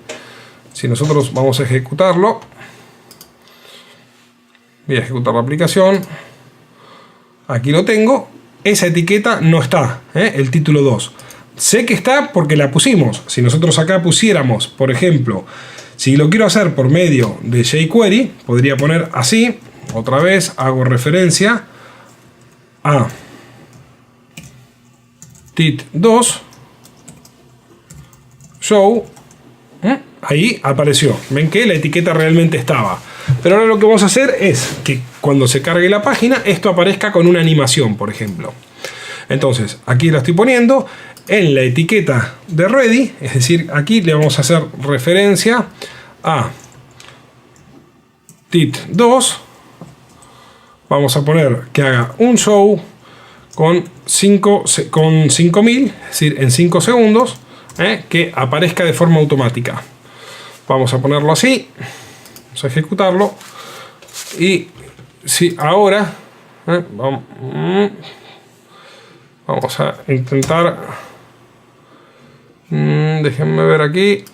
Si nosotros vamos a ejecutarlo, voy a ejecutar la aplicación. Aquí lo tengo. Esa etiqueta no está, el título 2. Sé que está porque la pusimos. Si nosotros acá pusiéramos, por ejemplo, si lo quiero hacer por medio de jQuery, podría poner así. Otra vez hago referencia a tit2 show. Ahí apareció. Ven que la etiqueta realmente estaba. Pero ahora lo que vamos a hacer es que cuando se cargue la página, esto aparezca con una animación, por ejemplo. Entonces, aquí la estoy poniendo en la etiqueta de ready. Es decir, aquí le vamos a hacer referencia a tit2. Vamos a poner que haga un show con 5000, es decir, en 5 segundos, que aparezca de forma automática. Vamos a ponerlo así. Vamos a ejecutarlo. Y si ahora vamos a intentar, déjenme ver aquí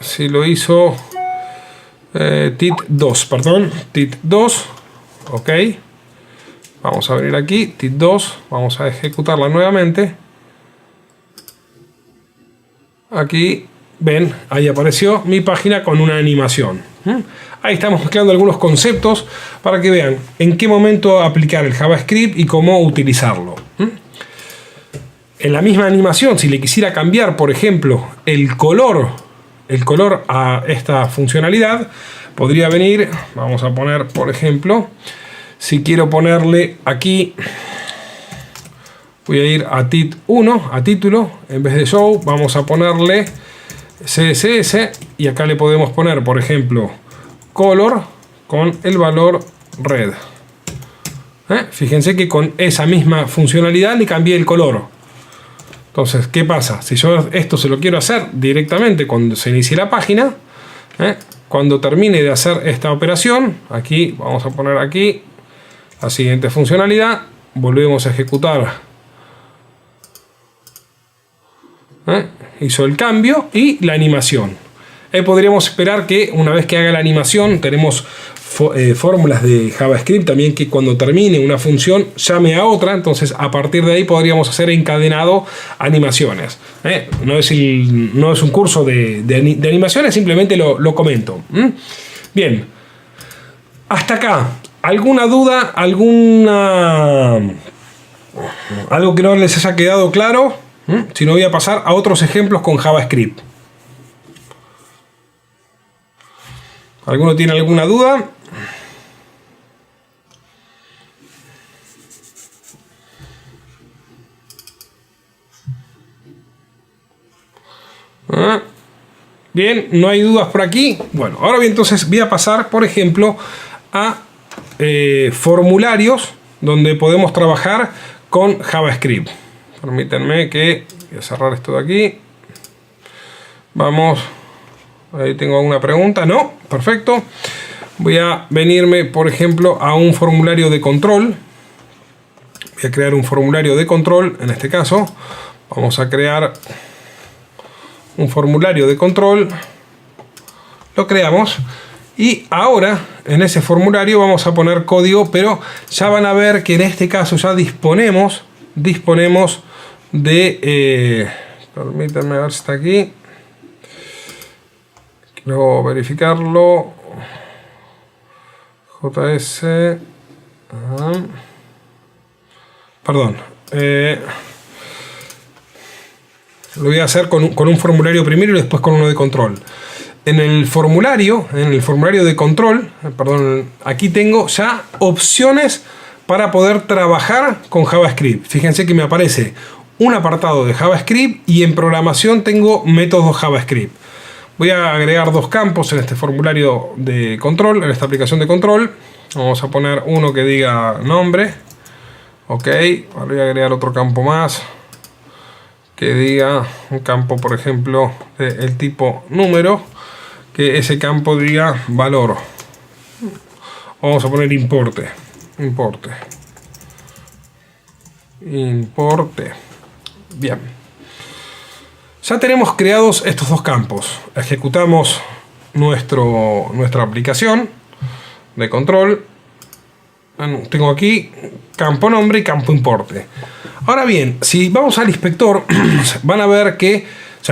si lo hizo tit2, perdón, tit2. Ok, vamos a abrir aquí tit2, vamos a ejecutarla nuevamente. Aquí ven, ahí apareció mi página con una animación. Ahí estamos mezclando algunos conceptos para que vean en qué momento aplicar el JavaScript y cómo utilizarlo. En la misma animación, si le quisiera cambiar, por ejemplo, el color a esta funcionalidad, podría venir, vamos a poner, por ejemplo, si quiero ponerle aquí, voy a ir a tit1, a título, en vez de show, vamos a ponerle CSS y acá le podemos poner, por ejemplo, color con el valor red. Fíjense que con esa misma funcionalidad le cambié el color. Entonces, ¿qué pasa? Si yo esto se lo quiero hacer directamente cuando se inicie la página, cuando termine de hacer esta operación, aquí vamos a poner aquí la siguiente funcionalidad, volvemos a ejecutar. Hizo el cambio y la animación. Podríamos esperar que una vez que haga la animación, tenemos fórmulas de JavaScript también, que cuando termine una función llame a otra. Entonces a partir de ahí podríamos hacer encadenado animaciones. No es un curso de animaciones, simplemente lo comento. Bien, hasta acá. ¿Alguna duda? ¿Algo que no les haya quedado claro? Si no, voy a pasar a otros ejemplos con JavaScript. ¿Alguno tiene alguna duda? Bien, no hay dudas por aquí. Bueno, ahora bien, entonces voy a pasar, por ejemplo, a formularios donde podemos trabajar con JavaScript. Permítanme que voy a cerrar esto de aquí. Vamos, ahí tengo una pregunta. No, perfecto. Voy a venirme, por ejemplo, a un formulario de control. Voy a crear un formulario de control. En este caso, vamos a crear un formulario de control. Lo creamos. Y ahora, en ese formulario vamos a poner código, pero ya van a ver que en este caso ya disponemos de... permítanme ver si está aquí. Quiero verificarlo. JS... perdón. Lo voy a hacer con un formulario primero y después con uno de control. En el formulario de control, perdón, aquí tengo ya opciones para poder trabajar con JavaScript. Fíjense que me aparece un apartado de JavaScript y en programación tengo métodos JavaScript. Voy a agregar dos campos en este formulario de control, en esta aplicación de control. Vamos a poner uno que diga nombre. Ok, ahora voy a agregar otro campo más que diga un campo, por ejemplo, del tipo número, que ese campo diga valor. Vamos a poner importe. Bien. Ya tenemos creados estos dos campos. Ejecutamos nuestra aplicación de control. Tengo aquí campo nombre y campo importe. Ahora bien, si vamos al inspector, van a ver que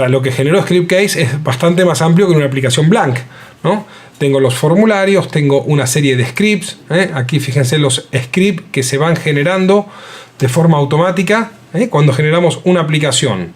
lo que generó ScriptCase es bastante más amplio que una aplicación blank, ¿no? Tengo los formularios, tengo una serie de scripts. Aquí fíjense los scripts que se van generando de forma automática cuando generamos una aplicación.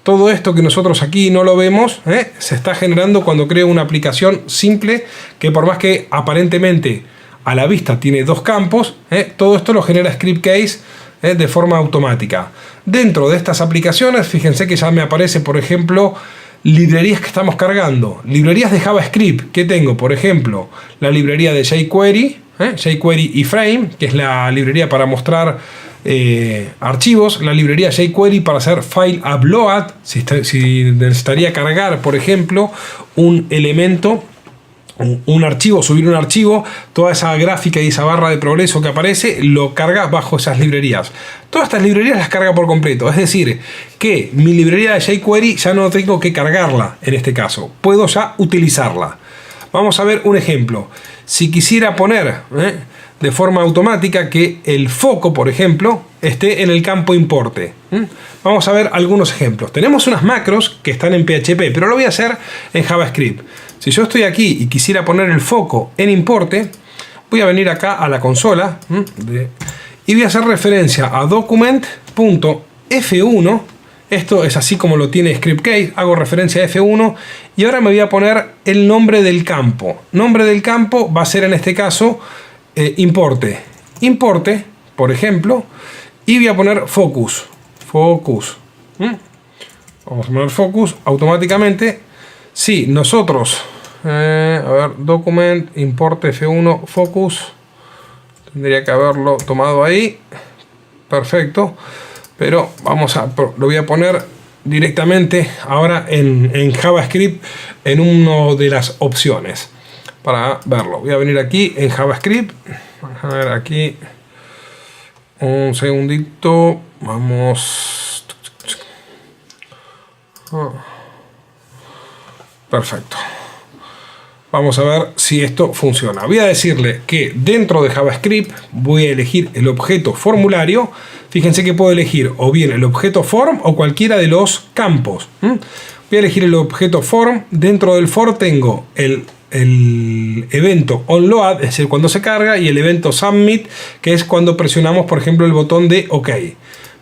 Todo esto que nosotros aquí no lo vemos, se está generando cuando creo una aplicación simple que, por más que aparentemente a la vista tiene dos campos, todo esto lo genera ScriptCase de forma automática. Dentro de estas aplicaciones, fíjense que ya me aparece, por ejemplo, librerías que estamos cargando. Librerías de JavaScript que tengo, por ejemplo, la librería de jQuery, jQuery y Frame, que es la librería para mostrar archivos. La librería jQuery para hacer file upload, si necesitaría cargar, por ejemplo, un elemento, un archivo, subir un archivo, toda esa gráfica y esa barra de progreso que aparece lo carga bajo esas librerías. Todas estas librerías las carga por completo, es decir, que mi librería de jQuery ya no tengo que cargarla en este caso, puedo ya utilizarla. Vamos a ver un ejemplo. Si quisiera poner de forma automática que el foco, por ejemplo, esté en el campo importe. Vamos a ver algunos ejemplos. Tenemos unas macros que están en PHP, pero lo voy a hacer en JavaScript. Si yo estoy aquí y quisiera poner el foco en importe, voy a venir acá a la consola y voy a hacer referencia a document.f1. Esto es así como lo tiene ScriptCase. Hago referencia a F1 y ahora me voy a poner el nombre del campo. Nombre del campo va a ser en este caso importe, por ejemplo, y voy a poner focus. Vamos a poner focus automáticamente. Si nosotros, a ver, document, importe F1, focus, tendría que haberlo tomado ahí. Perfecto. Pero lo voy a poner directamente ahora en JavaScript en una de las opciones para verlo. Voy a venir aquí en JavaScript. Vamos a ver aquí un segundito. Vamos. Perfecto. Vamos a ver si esto funciona. Voy a decirle que dentro de JavaScript voy a elegir el objeto formulario. Fíjense que puedo elegir o bien el objeto form o cualquiera de los campos. Voy a elegir el objeto form. Dentro del form tengo el evento onLoad, es decir, cuando se carga, y el evento submit, que es cuando presionamos, por ejemplo, el botón de OK.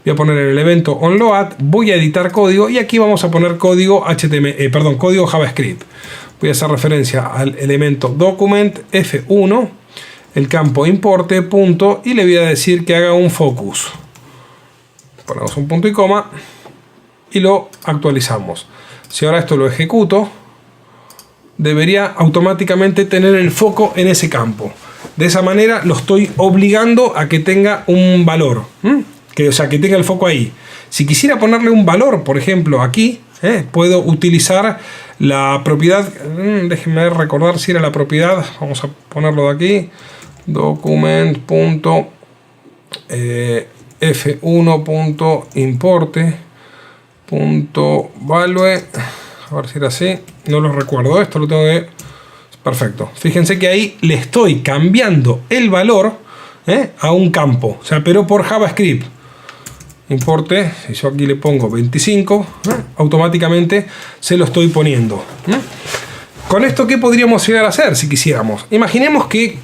Voy a poner el evento onLoad, voy a editar código y aquí vamos a poner código código JavaScript. voy a hacer referencia al elemento document F1, el campo importe, punto, y le voy a decir que haga un focus. Ponemos un punto y coma y lo actualizamos. Si ahora esto lo ejecuto, debería automáticamente tener el foco en ese campo. De esa manera lo estoy obligando a que tenga un valor, o sea, que tenga el foco ahí. Si quisiera ponerle un valor, por ejemplo, aquí, puedo utilizar la propiedad, déjenme recordar si era la propiedad, vamos a ponerlo de aquí, document.f1.importe.value, a ver si era así, no lo recuerdo, esto lo tengo que... Perfecto, fíjense que ahí le estoy cambiando el valor a un campo, o sea, pero por JavaScript. Importe, si yo aquí le pongo 25, automáticamente se lo estoy poniendo. Con esto, ¿qué podríamos llegar a hacer si quisiéramos? Imaginemos que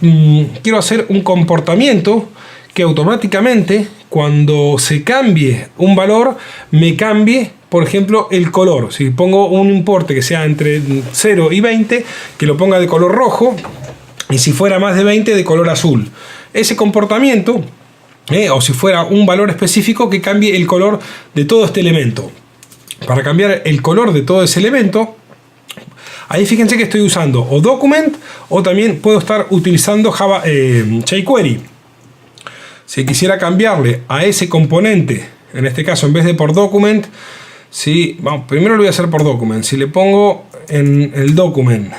quiero hacer un comportamiento que automáticamente, cuando se cambie un valor, me cambie, por ejemplo, el color. Si pongo un importe que sea entre 0 y 20, que lo ponga de color rojo, y si fuera más de 20, de color azul. Ese comportamiento, o si fuera un valor específico, que cambie el color de todo este elemento. Para cambiar el color de todo ese elemento, ahí fíjense que estoy usando o document, o también puedo estar utilizando jQuery. Si quisiera cambiarle a ese componente, en este caso en vez de por document, vamos, primero lo voy a hacer por document. Si le pongo en el document,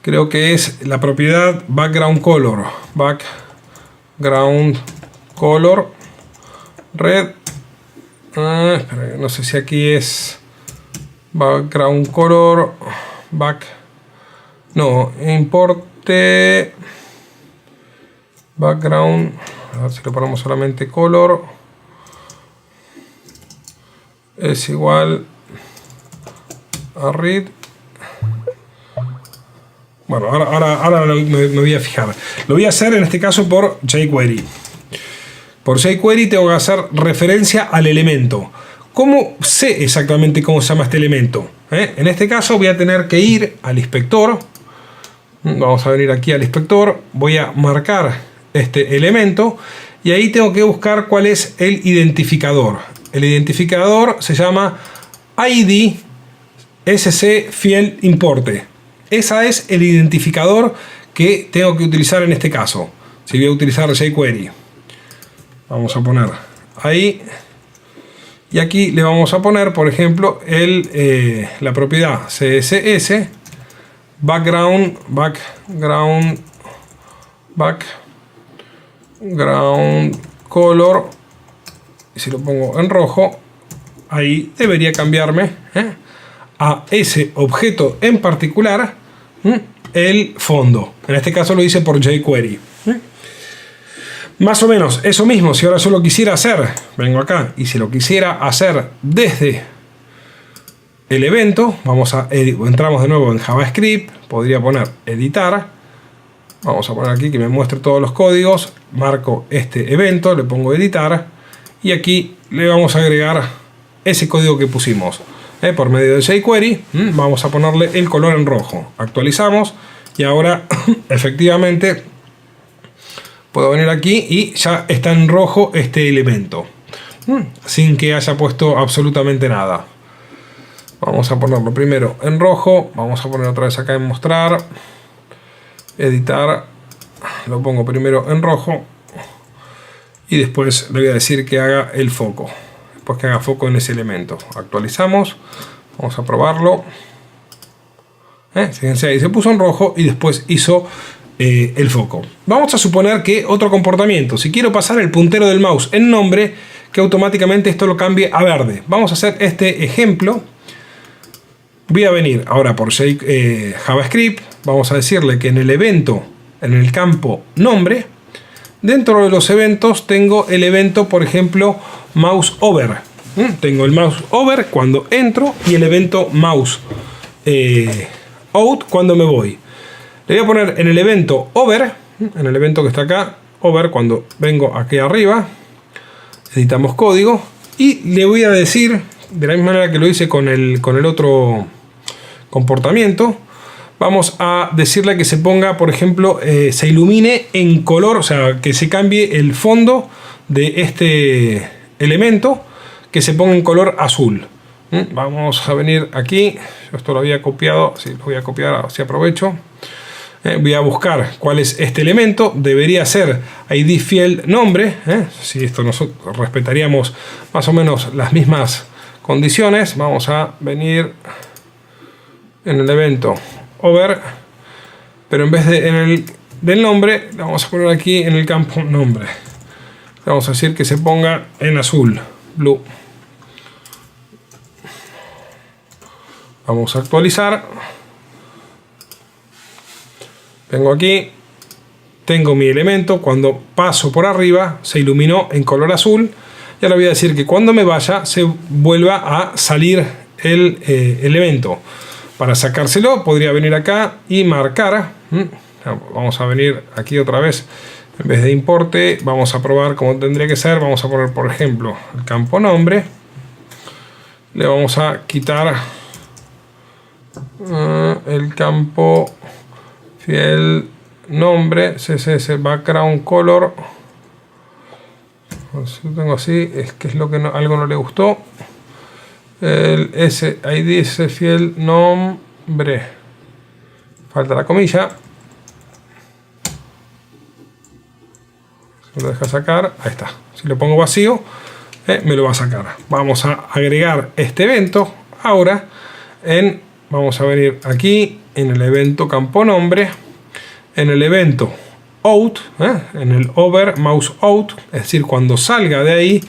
creo que es la propiedad background color red, espera, no sé si aquí es background color no, importe background, a ver si le ponemos solamente color, es igual a read. Bueno, ahora me voy a fijar. Lo voy a hacer en este caso por jQuery. Por jQuery tengo que hacer referencia al elemento. ¿Cómo sé exactamente cómo se llama este elemento? En este caso voy a tener que ir al inspector. Vamos a venir aquí al inspector. Voy a marcar este elemento. Y ahí tengo que buscar cuál es el identificador. El identificador se llama ID SC Field Importe. Ese es el identificador que tengo que utilizar en este caso. Si voy a utilizar jQuery, vamos a poner ahí. Y aquí le vamos a poner, por ejemplo, la propiedad CSS background color. Y si lo pongo en rojo, ahí debería cambiarme a ese objeto en particular el fondo. En este caso lo hice por jQuery. Más o menos eso mismo. Si ahora yo lo quisiera hacer, vengo acá, y si lo quisiera hacer desde el evento, entramos de nuevo en JavaScript, podría poner editar, vamos a poner aquí que me muestre todos los códigos, marco este evento, le pongo editar, y aquí le vamos a agregar ese código que pusimos por medio de jQuery. Vamos a ponerle el color en rojo, actualizamos, y ahora efectivamente puedo venir aquí y ya está en rojo este elemento, sin que haya puesto absolutamente nada. Vamos a ponerlo primero en rojo, vamos a poner otra vez acá en mostrar, editar, lo pongo primero en rojo y después le voy a decir que haga el foco, después que haga foco en ese elemento. Actualizamos, vamos a probarlo. Fíjense, ahí se puso en rojo y después hizo el foco. Vamos a suponer que otro comportamiento, si quiero pasar el puntero del mouse en nombre, que automáticamente esto lo cambie a verde. Vamos a hacer este ejemplo. Voy a venir ahora por JavaScript, vamos a decirle que en el evento, en el campo nombre, dentro de los eventos tengo el evento, por ejemplo, mouse over. Tengo el mouse over cuando entro y el evento mouse out cuando me voy. Le voy a poner en el evento over, en el evento que está acá, over, cuando vengo aquí arriba, editamos código, y le voy a decir, de la misma manera que lo hice con el otro comportamiento, vamos a decirle que se ponga, por ejemplo, se ilumine en color, o sea, que se cambie el fondo de este elemento, que se ponga en color azul. Vamos a venir aquí, yo esto lo había copiado, sí, lo voy a copiar, así aprovecho. Voy a buscar cuál es este elemento, debería ser id field nombre, si esto nosotros respetaríamos más o menos las mismas condiciones. Vamos a venir en el evento over, pero en vez de en el del nombre, le vamos a poner aquí en el campo nombre. Vamos a decir que se ponga en azul, blue. Vamos a actualizar. Vengo aquí, tengo mi elemento, cuando paso por arriba se iluminó en color azul. Y ahora voy a decir que cuando me vaya se vuelva a salir el elemento. Para sacárselo podría venir acá y marcar. Vamos a venir aquí otra vez, en vez de importe vamos a probar cómo tendría que ser. Vamos a poner, por ejemplo, el campo nombre. Le vamos a quitar el campo field nombre, css background color. Si lo tengo así, es que es lo que algo no le gustó. El id field nombre, falta la comilla. Si lo deja sacar, ahí está. Si lo pongo vacío, me lo va a sacar. Vamos a agregar este evento ahora vamos a venir aquí en el evento campo nombre, en el evento out, en el over mouse out, es decir, cuando salga de ahí,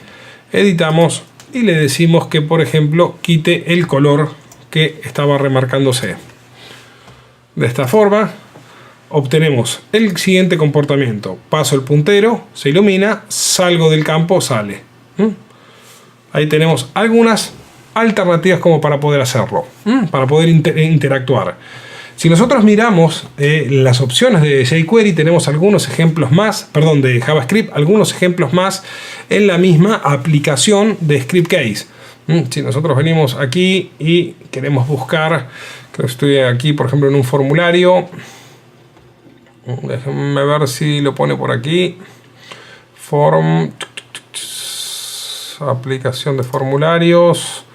editamos y le decimos que, por ejemplo, quite el color que estaba remarcándose. De esta forma obtenemos el siguiente comportamiento: paso el puntero, se ilumina, salgo del campo, sale. Ahí tenemos algunas alternativas como para poder hacerlo, para poder interactuar. Si nosotros miramos las opciones de jQuery, tenemos algunos ejemplos más, perdón, de JavaScript, algunos ejemplos más en la misma aplicación de ScriptCase. Si nosotros venimos aquí y queremos buscar, que estoy aquí, por ejemplo, en un formulario, déjenme ver si lo pone por aquí, aplicación de formularios,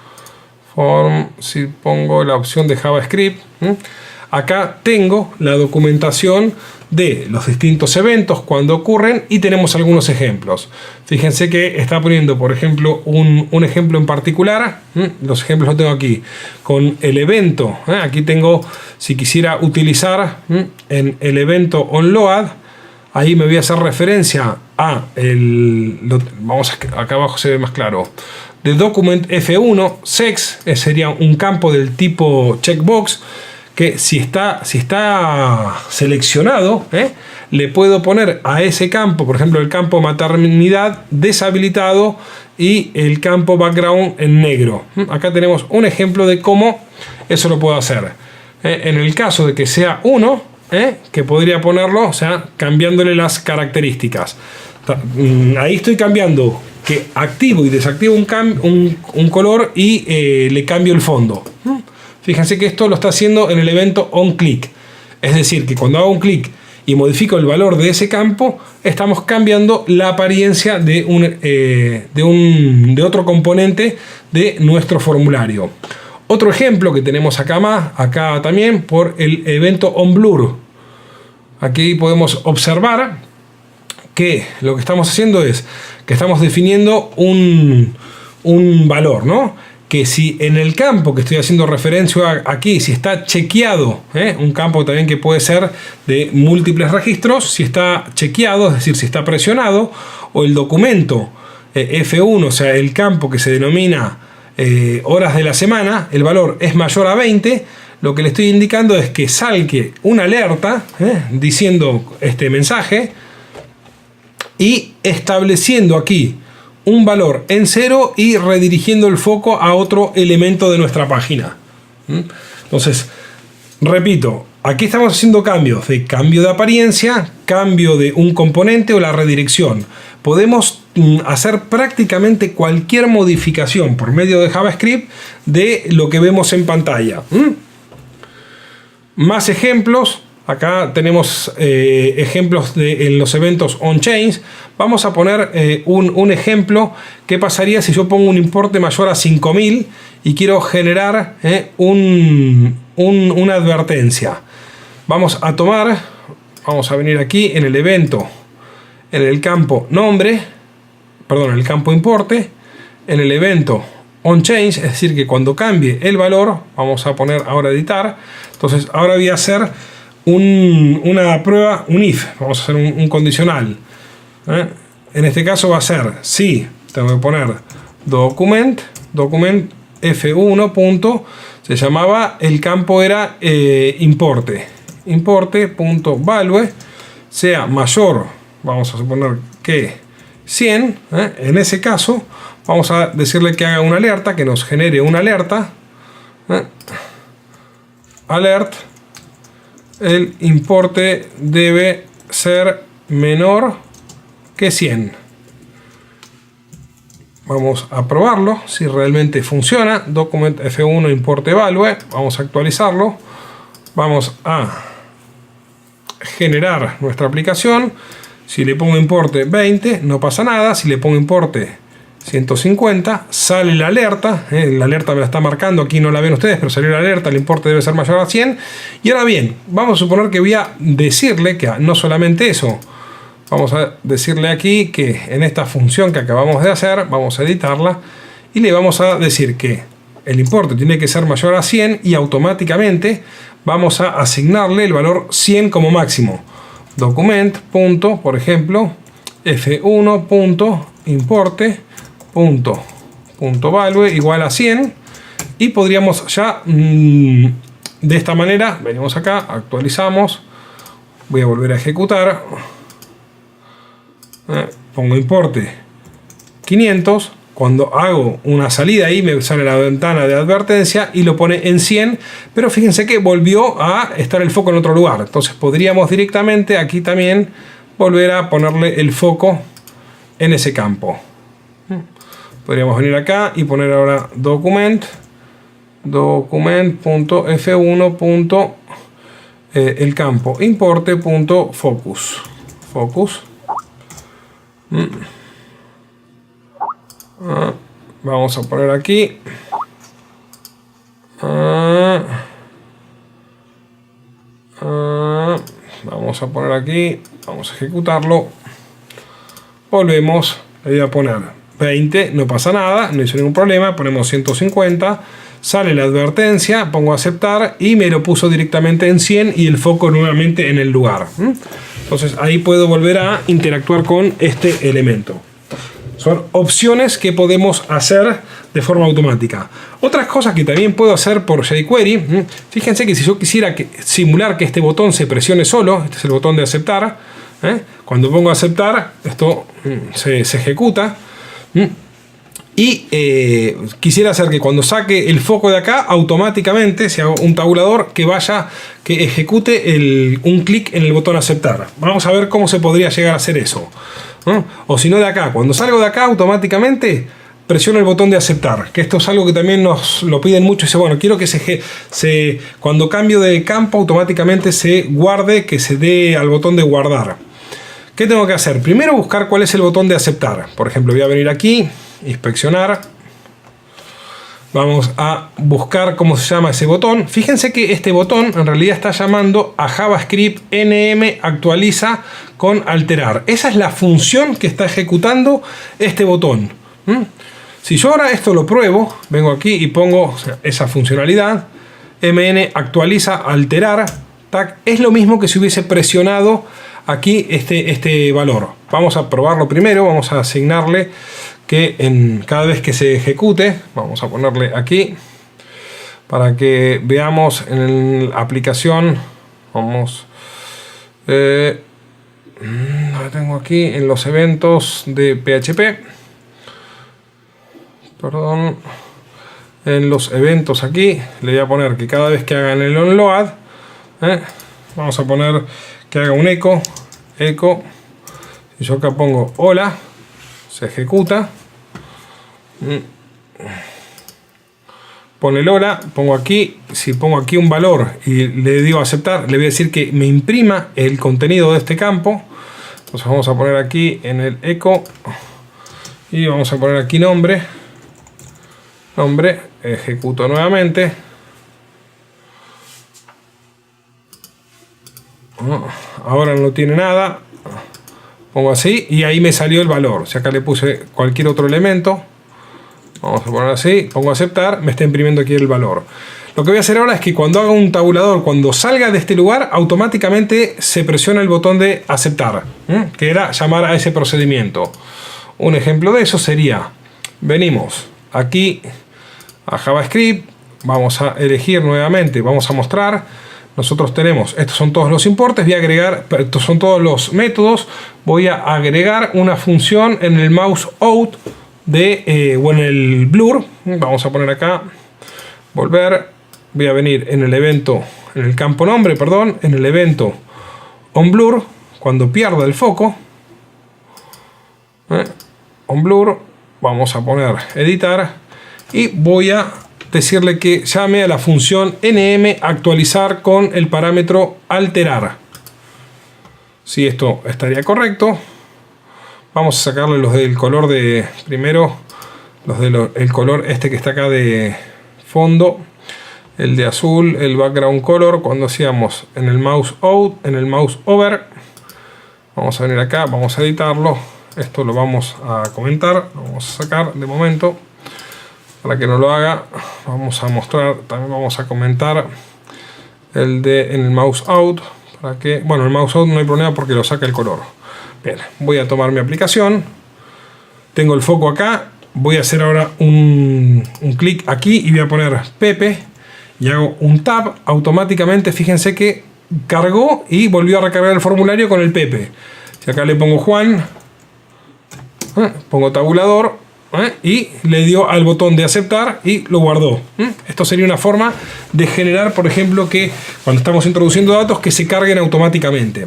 si pongo la opción de JavaScript, acá tengo la documentación de los distintos eventos cuando ocurren y tenemos algunos ejemplos. Fíjense que está poniendo, por ejemplo, un ejemplo en particular. Los ejemplos los tengo aquí con el evento. Aquí tengo, si quisiera utilizar en el evento onload, ahí me voy a hacer referencia a acá abajo se ve más claro, de document F1 sex, sería un campo del tipo checkbox, que si está seleccionado, le puedo poner a ese campo, por ejemplo, el campo maternidad deshabilitado y el campo background en negro. Acá tenemos un ejemplo de cómo eso lo puedo hacer. En el caso de que sea 1, que podría ponerlo, o sea, cambiándole las características. Ahí estoy cambiando que activo y desactivo un color y le cambio el fondo. Fíjense que esto lo está haciendo en el evento onClick. Es decir, que cuando hago un clic y modifico el valor de ese campo, estamos cambiando la apariencia de otro componente de nuestro formulario. Otro ejemplo que tenemos acá también por el evento onBlur. Aquí podemos observar que lo que estamos haciendo es que estamos definiendo un valor, ¿no? Que si en el campo que estoy haciendo referencia aquí, si está chequeado, un campo también que puede ser de múltiples registros, si está chequeado, es decir, si está presionado, o el documento F1, o sea, el campo que se denomina horas de la semana, el valor es mayor a 20, lo que le estoy indicando es que salgue una alerta diciendo este mensaje y estableciendo aquí un valor en 0 y redirigiendo el foco a otro elemento de nuestra página. Entonces, repito, aquí estamos haciendo cambios de cambio de apariencia, cambio de un componente o la redirección. Podemos hacer prácticamente cualquier modificación por medio de JavaScript de lo que vemos en pantalla. Más ejemplos. Acá tenemos ejemplos en los eventos on-chain. Vamos a poner un ejemplo. ¿Qué pasaría si yo pongo un importe mayor a 5000 y quiero generar una advertencia? Vamos a venir aquí en el evento, en el campo nombre, perdón, en el campo importe, en el evento on-chain, es decir, que cuando cambie el valor, vamos a poner ahora editar. Entonces ahora voy a hacer una prueba, un if, vamos a hacer un condicional. En este caso va a ser, si tengo que poner document f1 punto, se llamaba, el campo era importe.value sea mayor, vamos a suponer que 100, en ese caso vamos a decirle que haga una alerta, que nos genere una alerta, alert, el importe debe ser menor que 100. Vamos a probarlo si realmente funciona. Document F1 importe value, vamos a actualizarlo, vamos a generar nuestra aplicación. Si le pongo importe 20 no pasa nada, si le pongo importe 150 sale la alerta, la alerta me la está marcando, aquí no la ven ustedes, pero salió la alerta, el importe debe ser mayor a 100. Y ahora bien, vamos a suponer que voy a decirle que no solamente eso, vamos a decirle aquí que en esta función que acabamos de hacer, vamos a editarla y le vamos a decir que el importe tiene que ser mayor a 100 y automáticamente vamos a asignarle el valor 100 como máximo. Document, punto, por ejemplo, f1 punto importe punto value igual a 100 y podríamos ya de esta manera, venimos acá, actualizamos, voy a volver a ejecutar, pongo importe 500, cuando hago una salida ahí me sale la ventana de advertencia y lo pone en 100, pero fíjense que volvió a estar el foco en otro lugar. Entonces podríamos directamente aquí también volver a ponerle el foco en ese campo. Podríamos venir acá y poner ahora document.f1. El campo importe.focus. Vamos a poner aquí vamos a poner aquí, vamos a ejecutarlo, volvemos, le voy a poner 20, no pasa nada, no hizo ningún problema, ponemos 150, sale la advertencia, pongo aceptar y me lo puso directamente en 100 y el foco nuevamente en el lugar. Entonces ahí puedo volver a interactuar con este elemento. Son opciones que podemos hacer de forma automática. Otras cosas que también puedo hacer por jQuery. Fíjense que si yo quisiera simular que este botón se presione solo, este es el botón de aceptar. Cuando pongo aceptar, esto se ejecuta. Y quisiera hacer que cuando saque el foco de acá, automáticamente, si hago un tabulador, que ejecute un clic en el botón aceptar. Vamos a ver cómo se podría llegar a hacer eso. O si no, de acá, cuando salgo de acá, automáticamente presiono el botón de aceptar, que esto es algo que también nos lo piden mucho. Dice, bueno, quiero que cuando cambio de campo automáticamente se guarde, que se dé al botón de guardar. ¿Qué tengo que hacer? Primero buscar cuál es el botón de aceptar. Por ejemplo, voy a venir aquí, inspeccionar. Vamos a buscar cómo se llama ese botón. Fíjense que este botón en realidad está llamando a JavaScript nm actualiza con alterar. Esa es la función que está ejecutando este botón. Si yo ahora esto lo pruebo, vengo aquí y pongo esa funcionalidad, mn actualiza alterar, tac, es lo mismo que si hubiese presionado aquí este valor. Vamos a probarlo primero, vamos a asignarle que cada vez que se ejecute, vamos a ponerle aquí para que veamos en la aplicación. Vamos, lo tengo aquí en los eventos de PHP, perdón, en los eventos aquí le voy a poner que cada vez que hagan el onload, vamos a poner que haga un eco. Si yo acá pongo hola, se ejecuta. pone Lola, pongo aquí, si pongo aquí un valor y le digo aceptar, le voy a decir que me imprima el contenido de este campo. Entonces vamos a poner aquí en el eco y vamos a poner aquí nombre, ejecuto nuevamente. Ahora no tiene nada, pongo así y ahí me salió el valor. Si acá le puse cualquier otro elemento, vamos a poner así, pongo aceptar, me está imprimiendo aquí el valor. Lo que voy a hacer ahora es que cuando haga un tabulador, cuando salga de este lugar, automáticamente se presiona el botón de aceptar, que era llamar a ese procedimiento. Un ejemplo de eso sería, venimos aquí a JavaScript, vamos a elegir nuevamente, vamos a mostrar. Nosotros tenemos, estos son todos los importes, voy a agregar, estos son todos los métodos, voy a agregar una función en el mouse out o en el blur. Vamos a poner acá, volver, voy a venir en el evento, en el campo nombre, perdón, en el evento onBlur, cuando pierda el foco, onBlur, vamos a poner editar y voy a decirle que llame a la función nm actualizar con el parámetro alterar. Si esto estaría correcto, vamos a sacarle los del color de primero, el color este que está acá de fondo, el de azul, el background color, cuando hacíamos en el mouse out, en el mouse over. Vamos a venir acá, vamos a editarlo. Esto lo vamos a comentar, lo vamos a sacar de momento. Para que no lo haga, vamos a mostrar, también vamos a comentar el de en el mouse out. Para que, bueno, el mouse out no hay problema porque lo saca el color. Bien, voy a tomar mi aplicación. Tengo el foco acá. Voy a hacer ahora un clic aquí y voy a poner Pepe. Y hago un tab. Automáticamente, fíjense que cargó y volvió a recargar el formulario con el Pepe. Si acá le pongo Juan, pongo tabulador. Y le dio al botón de aceptar y lo guardó. Esto sería una forma de generar, por ejemplo, que cuando estamos introduciendo datos que se carguen automáticamente.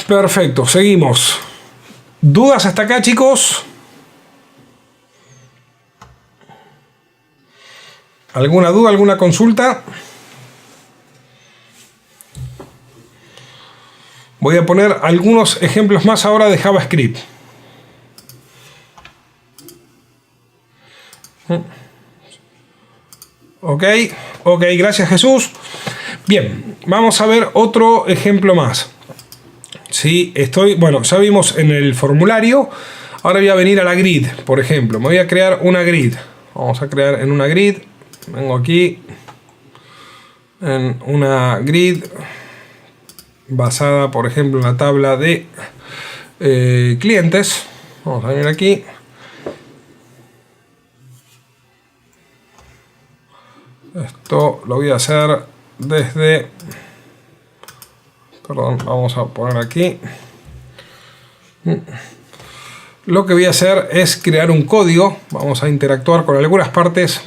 Perfecto, seguimos. ¿Dudas hasta acá, chicos? ¿Alguna duda, alguna consulta? Voy a poner algunos ejemplos más ahora de JavaScript. Ok, gracias Jesús. Bien, vamos a ver otro ejemplo más. Sí, bueno, ya vimos en el formulario. Ahora voy a venir a la grid, por ejemplo. Me voy a crear una grid. Vamos a crear en una grid. Vengo aquí. En una grid basada, por ejemplo, en la tabla de clientes. Vamos a venir aquí. Esto lo voy a hacer desde... Perdón, vamos a poner aquí. Lo que voy a hacer es crear un código. Vamos a interactuar con algunas partes.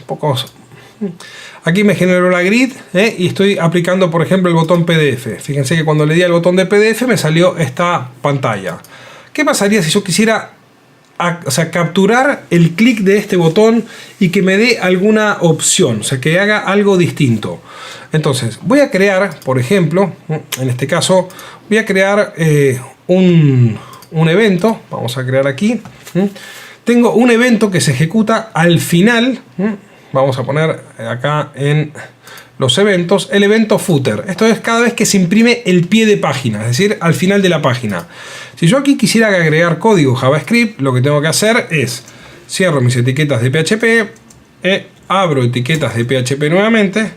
Aquí me generó la grid y estoy aplicando, por ejemplo, el botón PDF. Fíjense que cuando le di al botón de PDF me salió esta pantalla. ¿Qué pasaría si yo quisiera capturar el clic de este botón y que me dé alguna opción, o sea, que haga algo distinto? Entonces, voy a crear, por ejemplo, en este caso, voy a crear un evento. Vamos a crear aquí. Tengo un evento que se ejecuta al final. Vamos a poner acá en los eventos el evento footer. Esto es cada vez que se imprime el pie de página, es decir, al final de la página. Si yo aquí quisiera agregar código JavaScript, lo que tengo que hacer es cierro mis etiquetas de PHP, abro etiquetas de PHP nuevamente.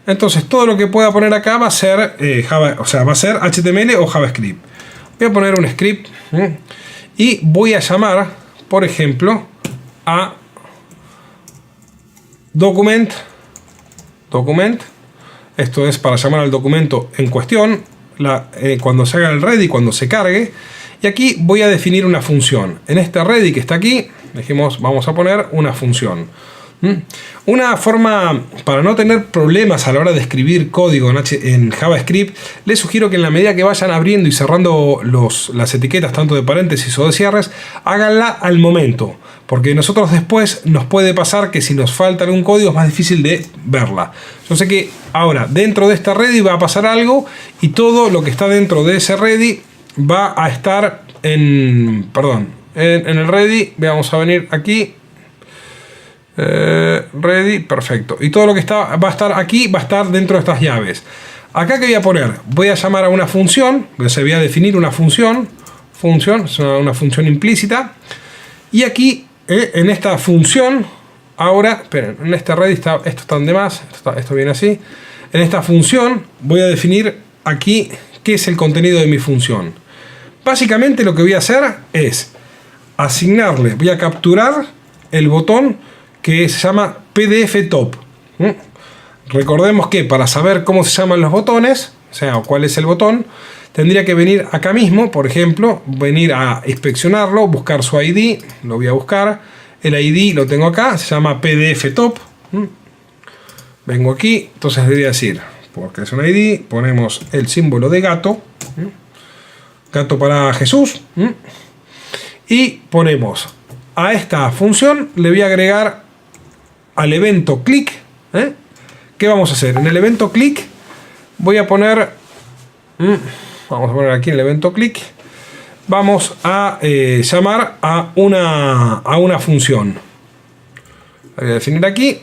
Entonces todo lo que pueda poner acá va a ser va a ser HTML o JavaScript. Voy a poner un script y voy a llamar, por ejemplo, a document. Esto es para llamar al documento en cuestión cuando se haga el ready, cuando se cargue. Y aquí voy a definir una función. En este ready que está aquí, dijimos, vamos a poner una función. Una forma para no tener problemas a la hora de escribir código en JavaScript, les sugiero que en la medida que vayan abriendo y cerrando las etiquetas tanto de paréntesis o de cierres, háganla al momento. porque nosotros después nos puede pasar que si nos falta algún código es más difícil de verla. Yo sé que ahora dentro de esta ready va a pasar algo y todo lo que está dentro de ese ready va a estar en el ready. Vamos a venir aquí, ready, perfecto, y todo lo que va a estar aquí va a estar dentro de estas llaves. Acá que voy a poner, voy a llamar a una función, se voy a definir una función, es una función implícita, y aquí en esta función, ahora, esperen, en este ready esto está de más, esto viene así, en esta función voy a definir aquí qué es el contenido de mi función. Básicamente lo que voy a hacer es asignarle, voy a capturar el botón que se llama PDF Top. Recordemos que para saber cómo se llaman los botones, o sea, cuál es el botón, tendría que venir acá mismo, por ejemplo, venir a inspeccionarlo, buscar su ID, lo voy a buscar, el ID lo tengo acá, se llama PDF Top. Vengo aquí, entonces debería decir, porque es un ID, ponemos el símbolo de gato, gato para Jesús, y ponemos a esta función, le voy a agregar al evento click. ¿Qué vamos a hacer? En el evento click voy a poner, vamos a poner aquí el evento click, vamos a llamar a una función. La voy a definir aquí,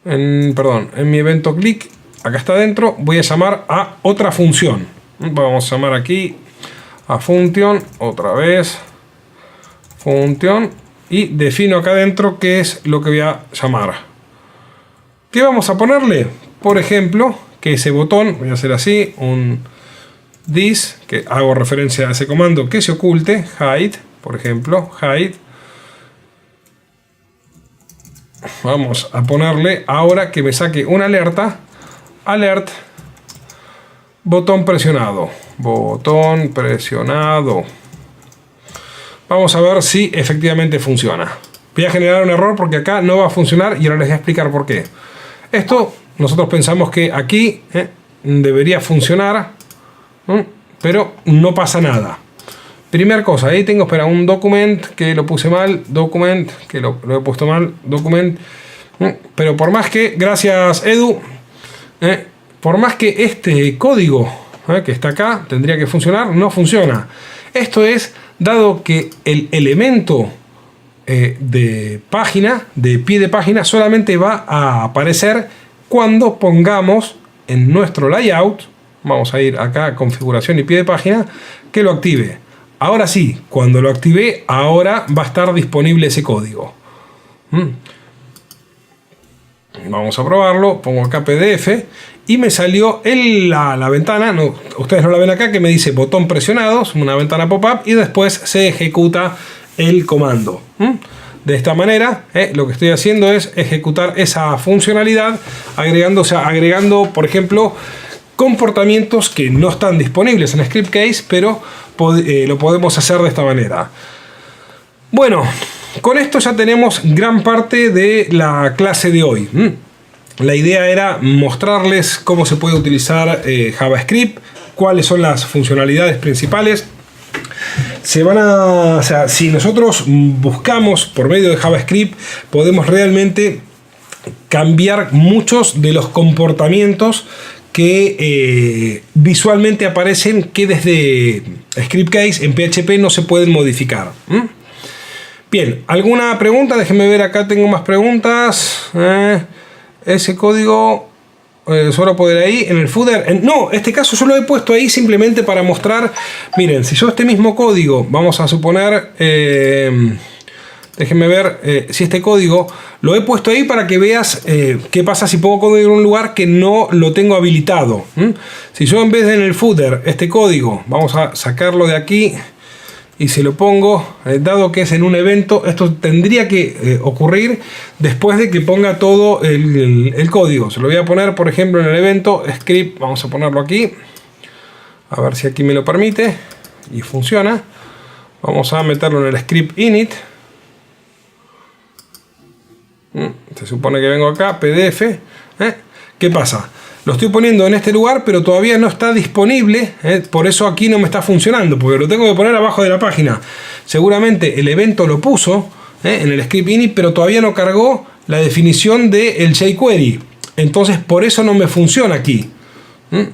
en mi evento click, acá está dentro, voy a llamar a otra función. Vamos a llamar aquí a function, otra vez, function, y defino acá dentro qué es lo que voy a llamar. ¿Qué vamos a ponerle? Por ejemplo, que ese botón, voy a hacer así, un this, que hago referencia a ese comando, que se oculte, hide, por ejemplo, hide. Vamos a ponerle ahora que me saque una alerta, alert, botón presionado. Vamos a ver si efectivamente funciona. Voy a generar un error porque acá no va a funcionar y ahora les voy a explicar por qué. Esto nosotros pensamos que aquí debería funcionar, pero no pasa nada. Primera cosa, ahí tengo, espera, un document que lo puse mal, document que lo he puesto mal, document. Pero por más que, gracias Edu, por más que este código que está acá tendría que funcionar, no funciona. Esto es dado que el elemento de página, de pie de página, solamente va a aparecer cuando pongamos en nuestro layout, vamos a ir acá a configuración y pie de página, que lo active. Ahora sí, cuando lo active, ahora va a estar disponible ese código. Vamos a probarlo, pongo acá PDF y me salió en la ventana, no, ustedes no la ven acá, que me dice botón presionado, una ventana pop-up, y después se ejecuta el comando. De esta manera, lo que estoy haciendo es ejecutar esa funcionalidad, agregando, por ejemplo, comportamientos que no están disponibles en ScriptCase, pero lo podemos hacer de esta manera. Bueno, con esto ya tenemos gran parte de la clase de hoy. La idea era mostrarles cómo se puede utilizar JavaScript, cuáles son las funcionalidades principales. Si nosotros buscamos por medio de JavaScript, podemos realmente cambiar muchos de los comportamientos que visualmente aparecen, que desde ScriptCase en PHP no se pueden modificar. Bien, ¿alguna pregunta? Déjenme ver, acá tengo más preguntas. Ese código solo poder ahí en el footer. No, este caso yo lo he puesto ahí simplemente para mostrar. Miren, si yo este mismo código, vamos a suponer, déjenme ver si este código lo he puesto ahí para que veas qué pasa si pongo código en un lugar que no lo tengo habilitado. Si yo en vez de en el footer este código, vamos a sacarlo de aquí y se lo pongo, dado que es en un evento, esto tendría que ocurrir después de que ponga todo el código. Se lo voy a poner, por ejemplo, en el evento script, vamos a ponerlo aquí, a ver si aquí me lo permite y funciona. Vamos a meterlo en el script init. Se supone que vengo acá, PDF. ¿Qué pasa? Lo estoy poniendo en este lugar, pero todavía no está disponible, por eso aquí no me está funcionando, porque lo tengo que poner abajo de la página. seguramente el evento lo puso en el script init, pero todavía no cargó la definición del jQuery. Entonces por eso no me funciona aquí.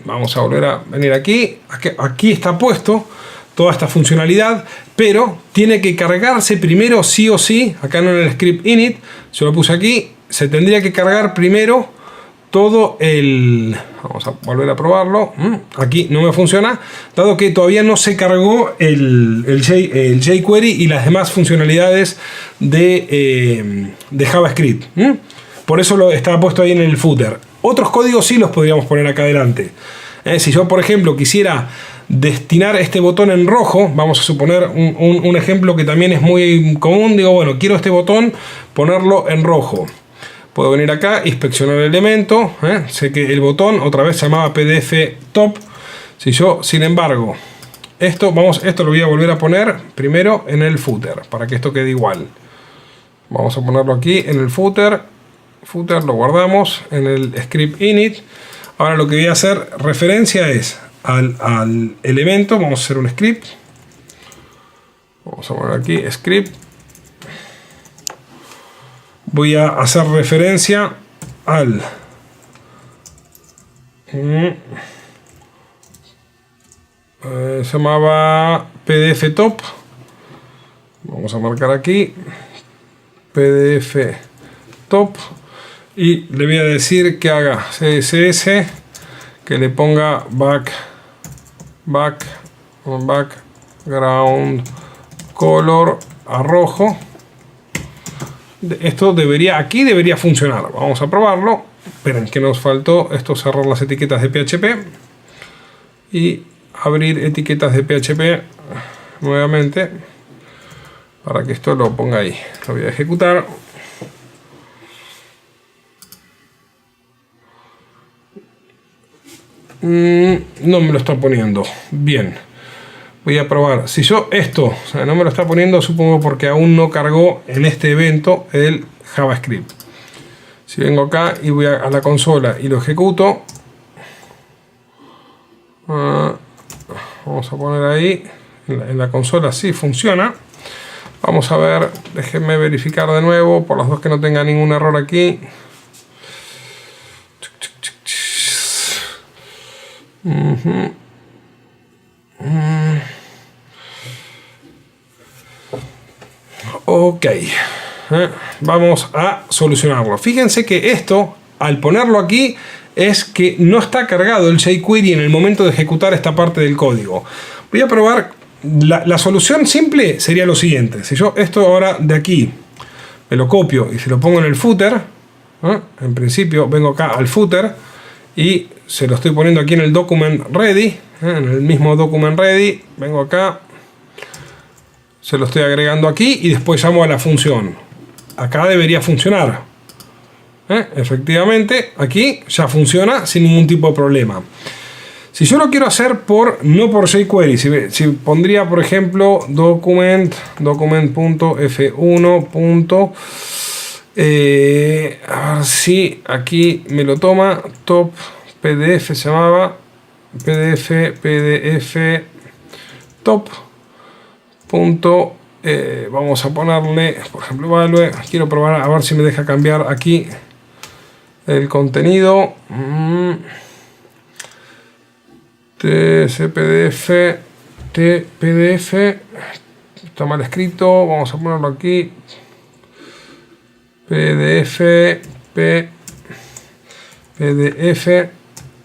Vamos a volver a venir aquí. Aquí está puesto toda esta funcionalidad, pero tiene que cargarse primero sí o sí. Acá no en el script init, se lo puse aquí. Se tendría que cargar primero todo el... Vamos a volver a probarlo. Aquí no me funciona, dado que todavía no se cargó el jQuery y las demás funcionalidades de JavaScript. Por eso estaba puesto ahí en el footer. Otros códigos sí los podríamos poner acá adelante. Si yo, por ejemplo, quisiera destinar este botón en rojo, vamos a suponer un ejemplo que también es muy común. Digo, bueno, quiero este botón ponerlo en rojo. Puedo venir acá, inspeccionar el elemento. Sé que el botón otra vez se llamaba PDF Top. Si yo, sin embargo, esto lo voy a volver a poner primero en el footer, para que esto quede igual. Vamos a ponerlo aquí en el footer. Footer lo guardamos en el script init. Ahora lo que voy a hacer referencia es al elemento. Vamos a hacer un script. Vamos a poner aquí script. Voy a hacer referencia al se llamaba PDF Top. Vamos a marcar aquí PDF Top y le voy a decir que haga CSS, que le ponga background color a rojo. Esto aquí debería funcionar. Vamos a probarlo. Esperen, que nos faltó esto, cerrar las etiquetas de PHP y abrir etiquetas de PHP nuevamente para que esto lo ponga ahí. Lo voy a ejecutar. No me lo está poniendo bien. Voy a probar. Si yo esto no me lo está poniendo, supongo porque aún no cargó en este evento el JavaScript. Si vengo acá y voy a la consola y lo ejecuto, vamos a poner ahí en la consola, sí funciona. Vamos a ver, déjenme verificar de nuevo por las dos que no tenga ningún error aquí. Ok, vamos a solucionarlo. Fíjense que esto, al ponerlo aquí, es que no está cargado el jQuery en el momento de ejecutar esta parte del código. Voy a probar. La solución simple sería lo siguiente. Si yo esto ahora de aquí me lo copio y se lo pongo en el footer, en principio vengo acá al footer y se lo estoy poniendo aquí en el document ready, en el mismo document ready, vengo acá, se lo estoy agregando aquí y después llamo a la función. Acá debería funcionar. Efectivamente, aquí ya funciona sin ningún tipo de problema. Si yo lo quiero hacer no por jQuery, si pondría, por ejemplo, document.f1. A ver si aquí me lo toma. Top PDF se llamaba. PDF top. Vamos a ponerle, por ejemplo, value. Quiero probar a ver si me deja cambiar aquí el contenido. TPDF está mal escrito, vamos a ponerlo aquí. PDF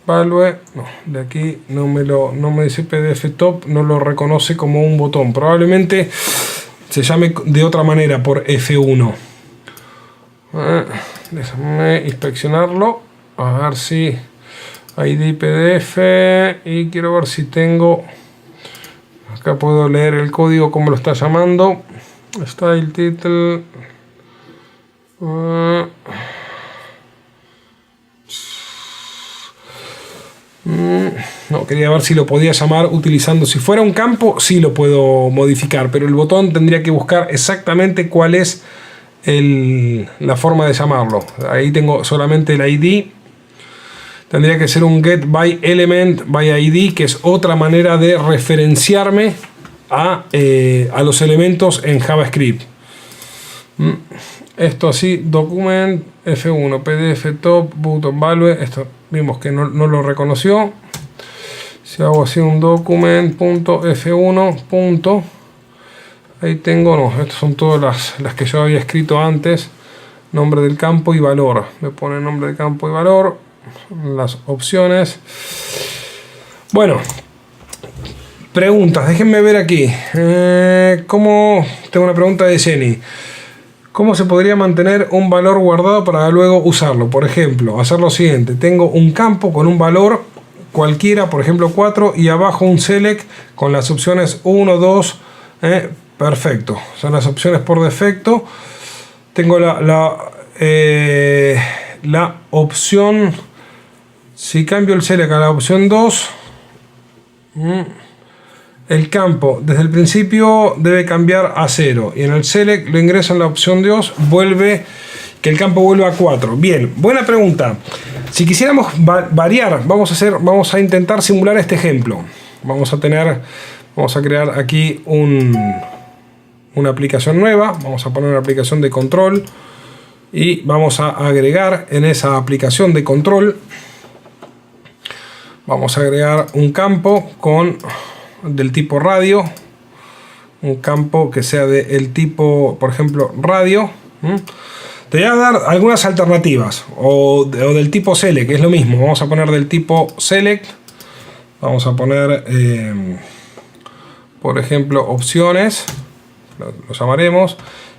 value, no, de aquí no me dice PDF top, no lo reconoce como un botón, probablemente se llame de otra manera por F1. Déjame inspeccionarlo a ver si ID PDF y quiero ver si tengo acá, puedo leer el código como lo está llamando. Style title no, quería ver si lo podía llamar utilizando, si fuera un campo sí lo puedo modificar, pero el botón tendría que buscar exactamente cuál es la forma de llamarlo. Ahí tengo solamente el ID. Tendría que ser un get by element by ID, que es otra manera de referenciarme a los elementos en JavaScript. Esto así, document F1, PDF top, button value, esto vimos que no lo reconoció. Si hago así un document.f1. Ahí tengo, no, estas son todas las que yo había escrito antes. Nombre del campo y valor. Me pone nombre del campo y valor. Las opciones. Bueno, preguntas, déjenme ver aquí. Tengo una pregunta de Jenny. ¿Cómo se podría mantener un valor guardado para luego usarlo? Por ejemplo, hacer lo siguiente. Tengo un campo con un valor cualquiera, por ejemplo 4, y abajo un select con las opciones 1, 2. Perfecto. Son las opciones por defecto. Tengo la opción, si cambio el select a la opción 2, el campo desde el principio debe cambiar a 0 y en el select lo ingreso en la opción 2, que el campo vuelva a 4. Bien, buena pregunta. Si quisiéramos variar, vamos a intentar simular este ejemplo. Vamos a crear aquí una aplicación nueva. Vamos a poner una aplicación de control y vamos a agregar en esa aplicación de control, vamos a agregar un campo del tipo radio, un campo que sea del tipo, por ejemplo, radio. Te voy a dar algunas alternativas, o del tipo select, que es lo mismo. Vamos a poner del tipo select, vamos a poner por ejemplo opciones, lo llamaremos,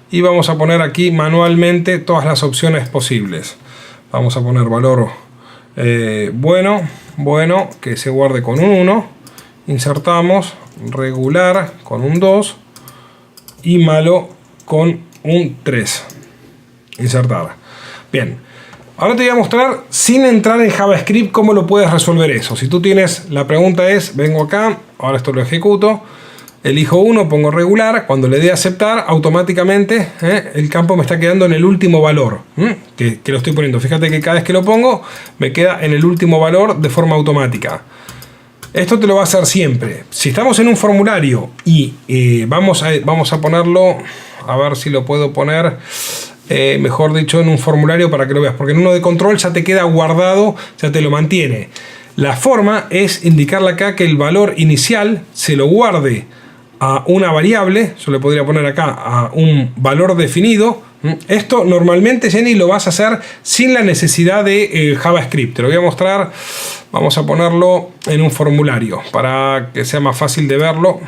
y vamos a poner aquí manualmente todas las opciones posibles. Vamos a poner valor bueno, que se guarde con un 1, insertamos regular con un 2 y malo con un 3. Insertar. Bien, ahora te voy a mostrar sin entrar en JavaScript cómo lo puedes resolver eso. Si tú tienes, la pregunta es, vengo acá, ahora esto lo ejecuto, elijo 1, pongo regular, cuando le dé a aceptar, automáticamente el campo me está quedando en el último valor que lo estoy poniendo. Fíjate que cada vez que lo pongo me queda en el último valor de forma automática. Esto te lo va a hacer siempre. Si estamos en un formulario y vamos a ponerlo, a ver si lo puedo poner, mejor dicho, en un formulario para que lo veas, porque en uno de control ya te queda guardado, ya te lo mantiene. La forma es indicarle acá que el valor inicial se lo guarde a una variable. Yo le podría poner acá a un valor definido. Esto normalmente, Jenny, lo vas a hacer sin la necesidad de JavaScript. Te lo voy a mostrar. Vamos a ponerlo en un formulario para que sea más fácil de verlo.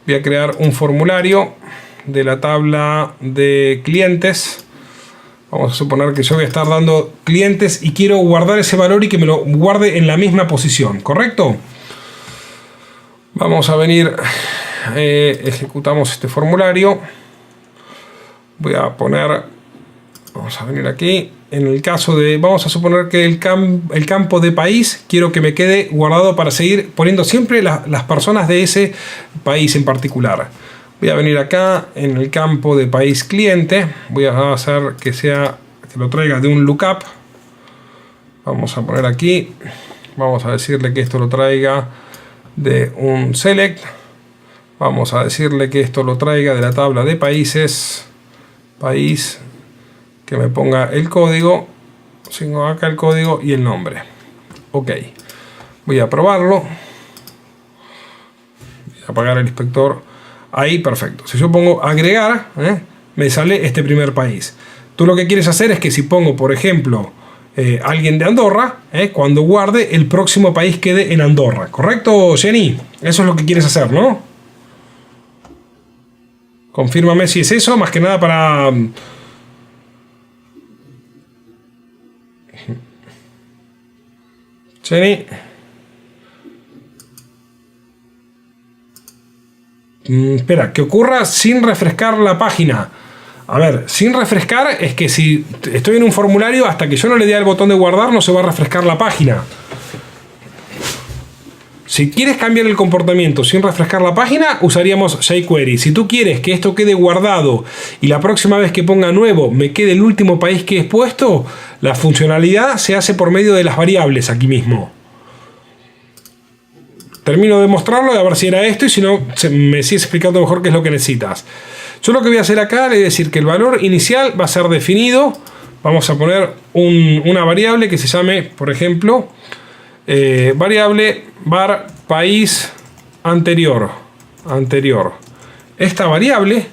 Voy a crear un formulario de la tabla de clientes. Vamos a suponer que yo voy a estar dando clientes y quiero guardar ese valor y que me lo guarde en la misma posición, ¿correcto? Vamos a venir, ejecutamos este formulario. Vamos a venir aquí. En el caso de, vamos a suponer que el campo de país quiero que me quede guardado para seguir poniendo siempre las personas de ese país en particular. Voy a venir acá en el campo de país cliente. Voy a hacer que lo traiga de un lookup. Vamos a poner aquí. Vamos a decirle que esto lo traiga de un select. Vamos a decirle que esto lo traiga de la tabla de países. País. Que me ponga el código. Tengo acá el código y el nombre. Ok. Voy a probarlo. Voy a apagar el inspector. Ahí, perfecto. Si yo pongo agregar, me sale este primer país. Tú lo que quieres hacer es que si pongo, por ejemplo, alguien de Andorra, cuando guarde, el próximo país quede en Andorra. ¿Correcto, Jenny? Eso es lo que quieres hacer, ¿no? Confírmame si es eso, más que nada para... Jenny... espera, que ocurra sin refrescar la página. A ver, sin refrescar es que si estoy en un formulario, hasta que yo no le dé al botón de guardar, no se va a refrescar la página. Si quieres cambiar el comportamiento sin refrescar la página, usaríamos jQuery. Si tú quieres que esto quede guardado y la próxima vez que ponga nuevo me quede el último país que he puesto, la funcionalidad se hace por medio de las variables aquí mismo. termino de mostrarlo y a ver si era esto, y si no, me sigues explicando mejor qué es lo que necesitas. Yo lo que voy a hacer acá es decir que el valor inicial va a ser definido. Vamos a poner una variable que se llame, por ejemplo, variable var país anterior. Esta variable,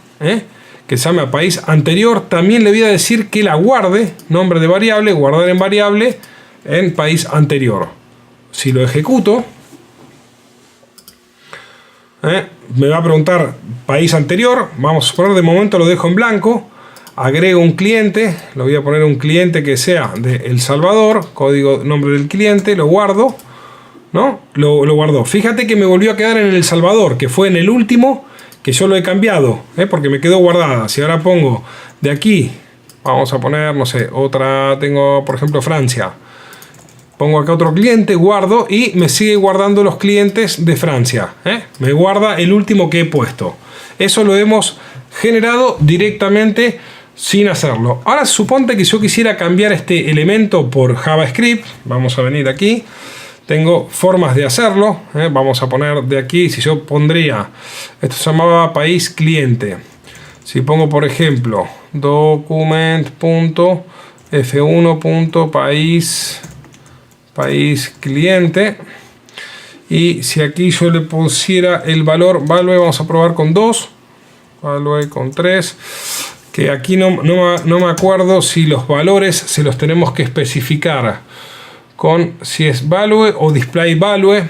que se llama país anterior, también le voy a decir que la guarde, nombre de variable, guardar en variable, en país anterior. Si lo ejecuto, me va a preguntar país anterior. Vamos a poner, de momento lo dejo en blanco. Agrego un cliente, lo voy a poner un cliente que sea de El Salvador, código nombre del cliente, lo guardo, ¿no? Lo guardó. Fíjate que me volvió a quedar en El Salvador, que fue en el último, que yo lo he cambiado, porque me quedó guardada. Si ahora pongo de aquí, vamos a poner, no sé, otra, tengo por ejemplo Francia. Pongo acá otro cliente, guardo y me sigue guardando los clientes de Francia. Me guarda el último que he puesto. Eso lo hemos generado directamente sin hacerlo. Ahora suponte que yo quisiera cambiar este elemento por JavaScript. Vamos a venir aquí. Tengo formas de hacerlo. Vamos a poner de aquí, si yo pondría, esto se llamaba país cliente. Si pongo por ejemplo document.f1.país cliente, y si aquí yo le pusiera el valor value, vamos a probar con 2, value con 3, que aquí no me acuerdo si los valores se los tenemos que especificar con si es value o display value.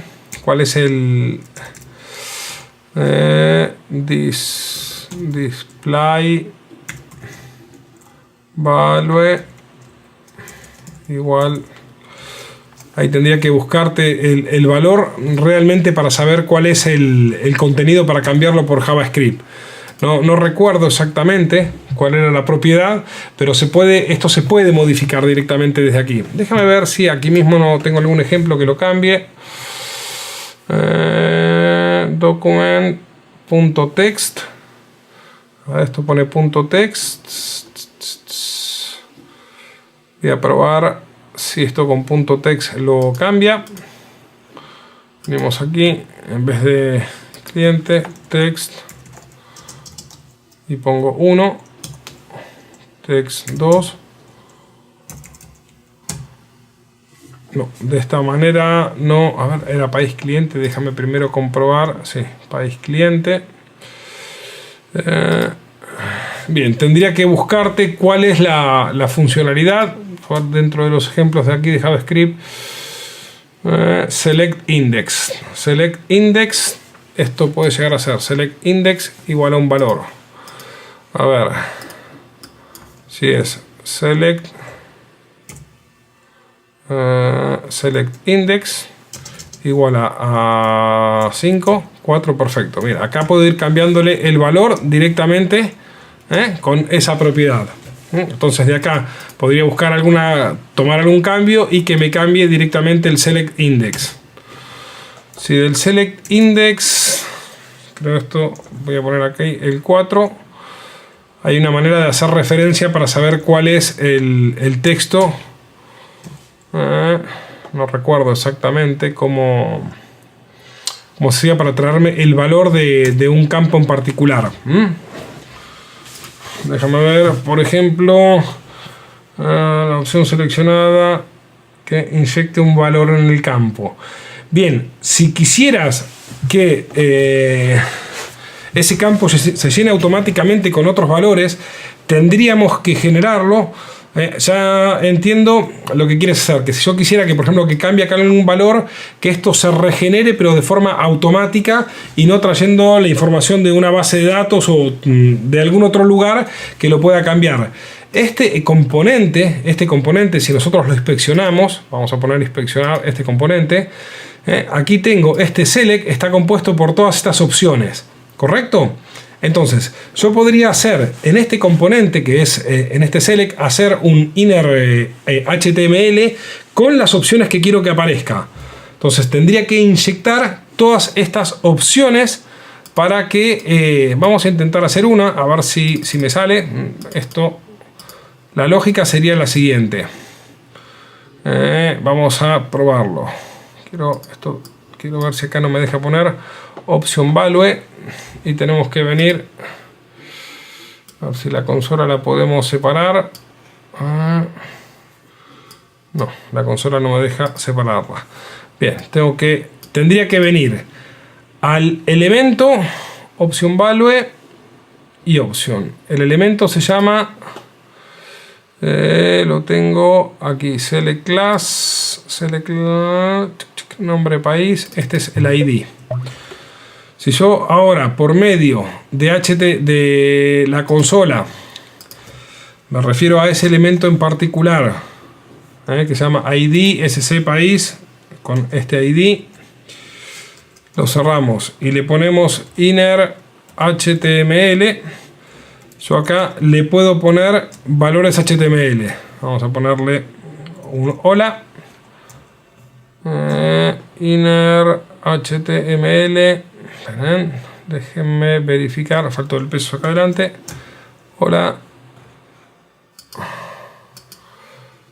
¿Cuál es el display value? Igual, ahí tendría que buscarte el valor realmente para saber cuál es el contenido para cambiarlo por JavaScript. No recuerdo exactamente cuál era la propiedad, pero esto se puede modificar directamente desde aquí. Déjame ver si aquí mismo no tengo algún ejemplo que lo cambie. Document.text. Esto pone .text. Voy a probar si esto con .text lo cambia. Venimos aquí, en vez de cliente, text, y pongo 1, text 2. No, de esta manera no. A ver, era país cliente. Déjame primero comprobar. Sí, país cliente. Bien, tendría que buscarte cuál es la funcionalidad dentro de los ejemplos de aquí de JavaScript. Select index. Select index. Esto puede llegar a ser select index igual a un valor. A ver si es select index igual a 5, 4, perfecto. Mira, acá puedo ir cambiándole el valor directamente con esa propiedad. Entonces de acá podría buscar tomar algún cambio y que me cambie directamente el select index. Si del select index, creo esto, voy a poner aquí el 4, hay una manera de hacer referencia para saber cuál es el texto. No recuerdo exactamente cómo sería para traerme el valor de un campo en particular. Déjame ver, por ejemplo, la opción seleccionada que inyecte un valor en el campo. Bien, si quisieras que ese campo se llene automáticamente con otros valores, tendríamos que generarlo. Ya entiendo lo que quieres hacer, que si yo quisiera que, por ejemplo, que cambie acá un valor, que esto se regenere pero de forma automática y no trayendo la información de una base de datos o de algún otro lugar que lo pueda cambiar. Este componente, si nosotros lo inspeccionamos, vamos a poner inspeccionar este componente, aquí tengo este select, está compuesto por todas estas opciones, ¿correcto? Entonces, yo podría hacer en este componente, que es en este select, hacer un inner HTML con las opciones que quiero que aparezca. Entonces, tendría que inyectar todas estas opciones para que, vamos a intentar hacer una, a ver si me sale. Esto, la lógica sería la siguiente. Vamos a probarlo. Quiero esto quiero ver si acá no me deja poner option value y tenemos que venir a ver si la consola la podemos separar. No, la consola no me deja separarla. Bien, tendría que venir al elemento option value y opción. El elemento se llama, lo tengo aquí, select class, nombre país, este es el ID. Si yo ahora por medio de la consola me refiero a ese elemento en particular, que se llama ID sc país, con este ID lo cerramos y le ponemos inner HTML. Yo acá le puedo poner valores HTML. Vamos a ponerle un hola, inner HTML. Esperen, déjenme verificar, faltó el peso acá adelante. Hola,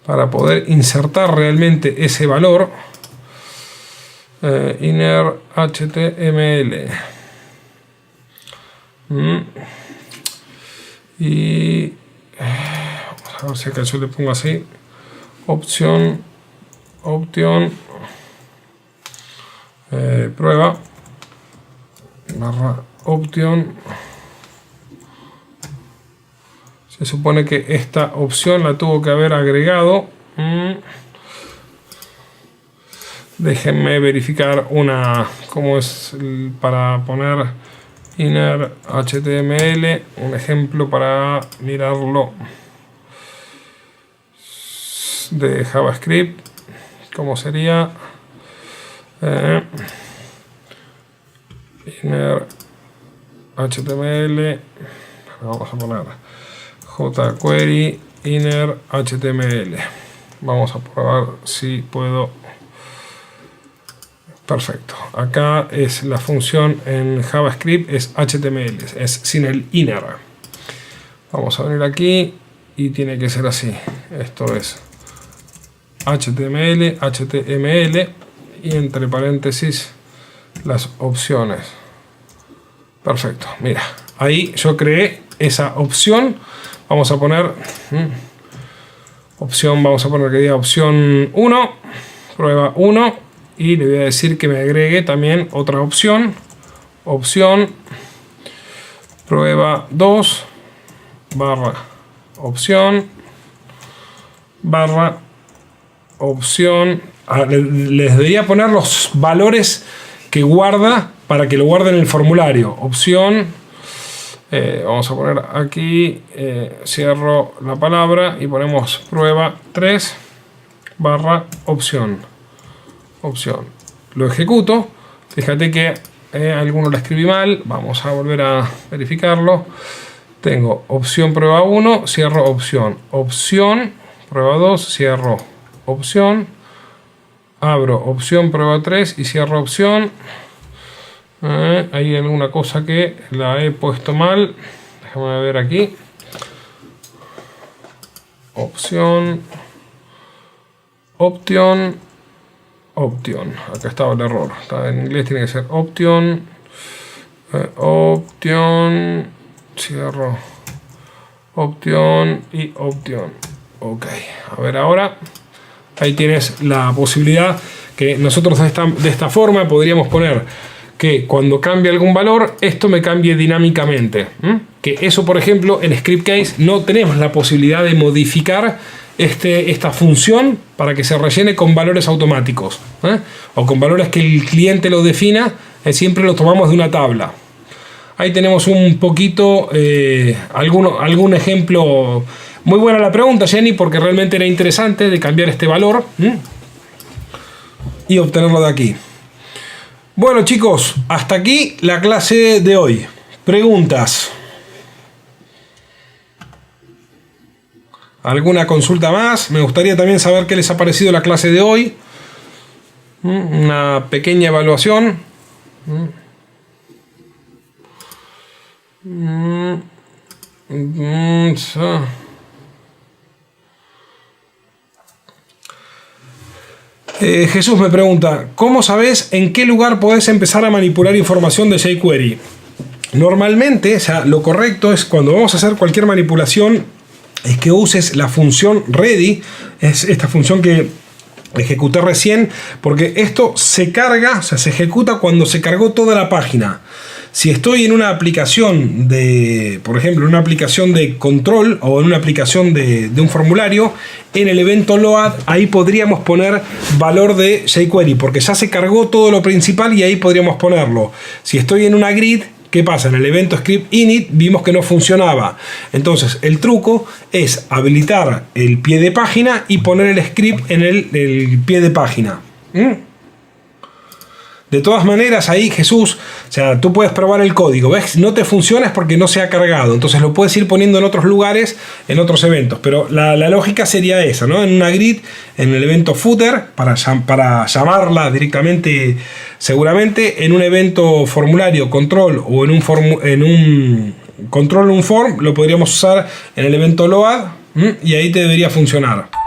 para poder insertar realmente ese valor. Inner HTML. Y vamos a ver si acá yo le pongo así, opción prueba barra option. Se supone que esta opción la tuvo que haber agregado. Déjenme verificar cómo es para poner inner HTML, un ejemplo para mirarlo de JavaScript, cómo sería inner HTML, vamos a poner jQuery inner HTML, vamos a probar si puedo. Perfecto, acá es la función en JavaScript, es HTML, es sin el inner. Vamos a venir aquí y tiene que ser así. Esto es HTML y entre paréntesis las opciones. Perfecto, mira, ahí yo creé esa opción. Vamos a poner vamos a poner que diga opción 1, prueba 1. Y le voy a decir que me agregue también otra opción prueba 2 barra opción barra opción. Les debería poner los valores que guarda para que lo guarden en el formulario. Opción, vamos a poner aquí, cierro la palabra y ponemos prueba 3 barra opción. Lo ejecuto. Fíjate que alguno lo escribí mal. Vamos a volver a verificarlo. Tengo opción prueba 1, cierro opción. Opción prueba 2, cierro opción. Abro opción prueba 3 y cierro opción. Hay alguna cosa que la he puesto mal. Déjame ver aquí. Opción. Acá estaba el error. En inglés tiene que ser option. Cierro. Option y option. Ok. A ver ahora. Ahí tienes la posibilidad que nosotros de esta forma podríamos poner que cuando cambie algún valor, esto me cambie dinámicamente. Que eso, por ejemplo, en ScriptCase no tenemos la posibilidad de modificar esta función para que se rellene con valores automáticos, o con valores que el cliente lo defina. Siempre lo tomamos de una tabla. Ahí tenemos un poquito algún ejemplo. Muy buena la pregunta, Jenny, porque realmente era interesante de cambiar este valor y obtenerlo de aquí. Bueno, chicos, hasta aquí la clase de hoy. Preguntas. ¿Alguna consulta más? Me gustaría también saber qué les ha parecido la clase de hoy. Una pequeña evaluación. Jesús me pregunta, ¿cómo sabes en qué lugar podés empezar a manipular información de jQuery? Normalmente, o sea, lo correcto es cuando vamos a hacer cualquier manipulación, es que uses la función ready, es esta función que ejecuté recién, porque esto se carga, o sea, se ejecuta cuando se cargó toda la página. Si estoy en una aplicación de, por ejemplo, en una aplicación de control o en una aplicación de un formulario, en el evento load, ahí podríamos poner valor de jQuery, porque ya se cargó todo lo principal y ahí podríamos ponerlo. Si estoy en una grid, ¿qué pasa? En el evento script init vimos que no funcionaba. Entonces el truco es habilitar el pie de página y poner el script en el pie de página. De todas maneras, ahí Jesús, o sea, tú puedes probar el código, ¿ves? No te funciona es porque no se ha cargado, entonces lo puedes ir poniendo en otros lugares, en otros eventos, pero la lógica sería esa, ¿no? En una grid, en el evento footer, para llamarla directamente, seguramente en un evento formulario control o en un control un form, lo podríamos usar en el evento load y ahí te debería funcionar.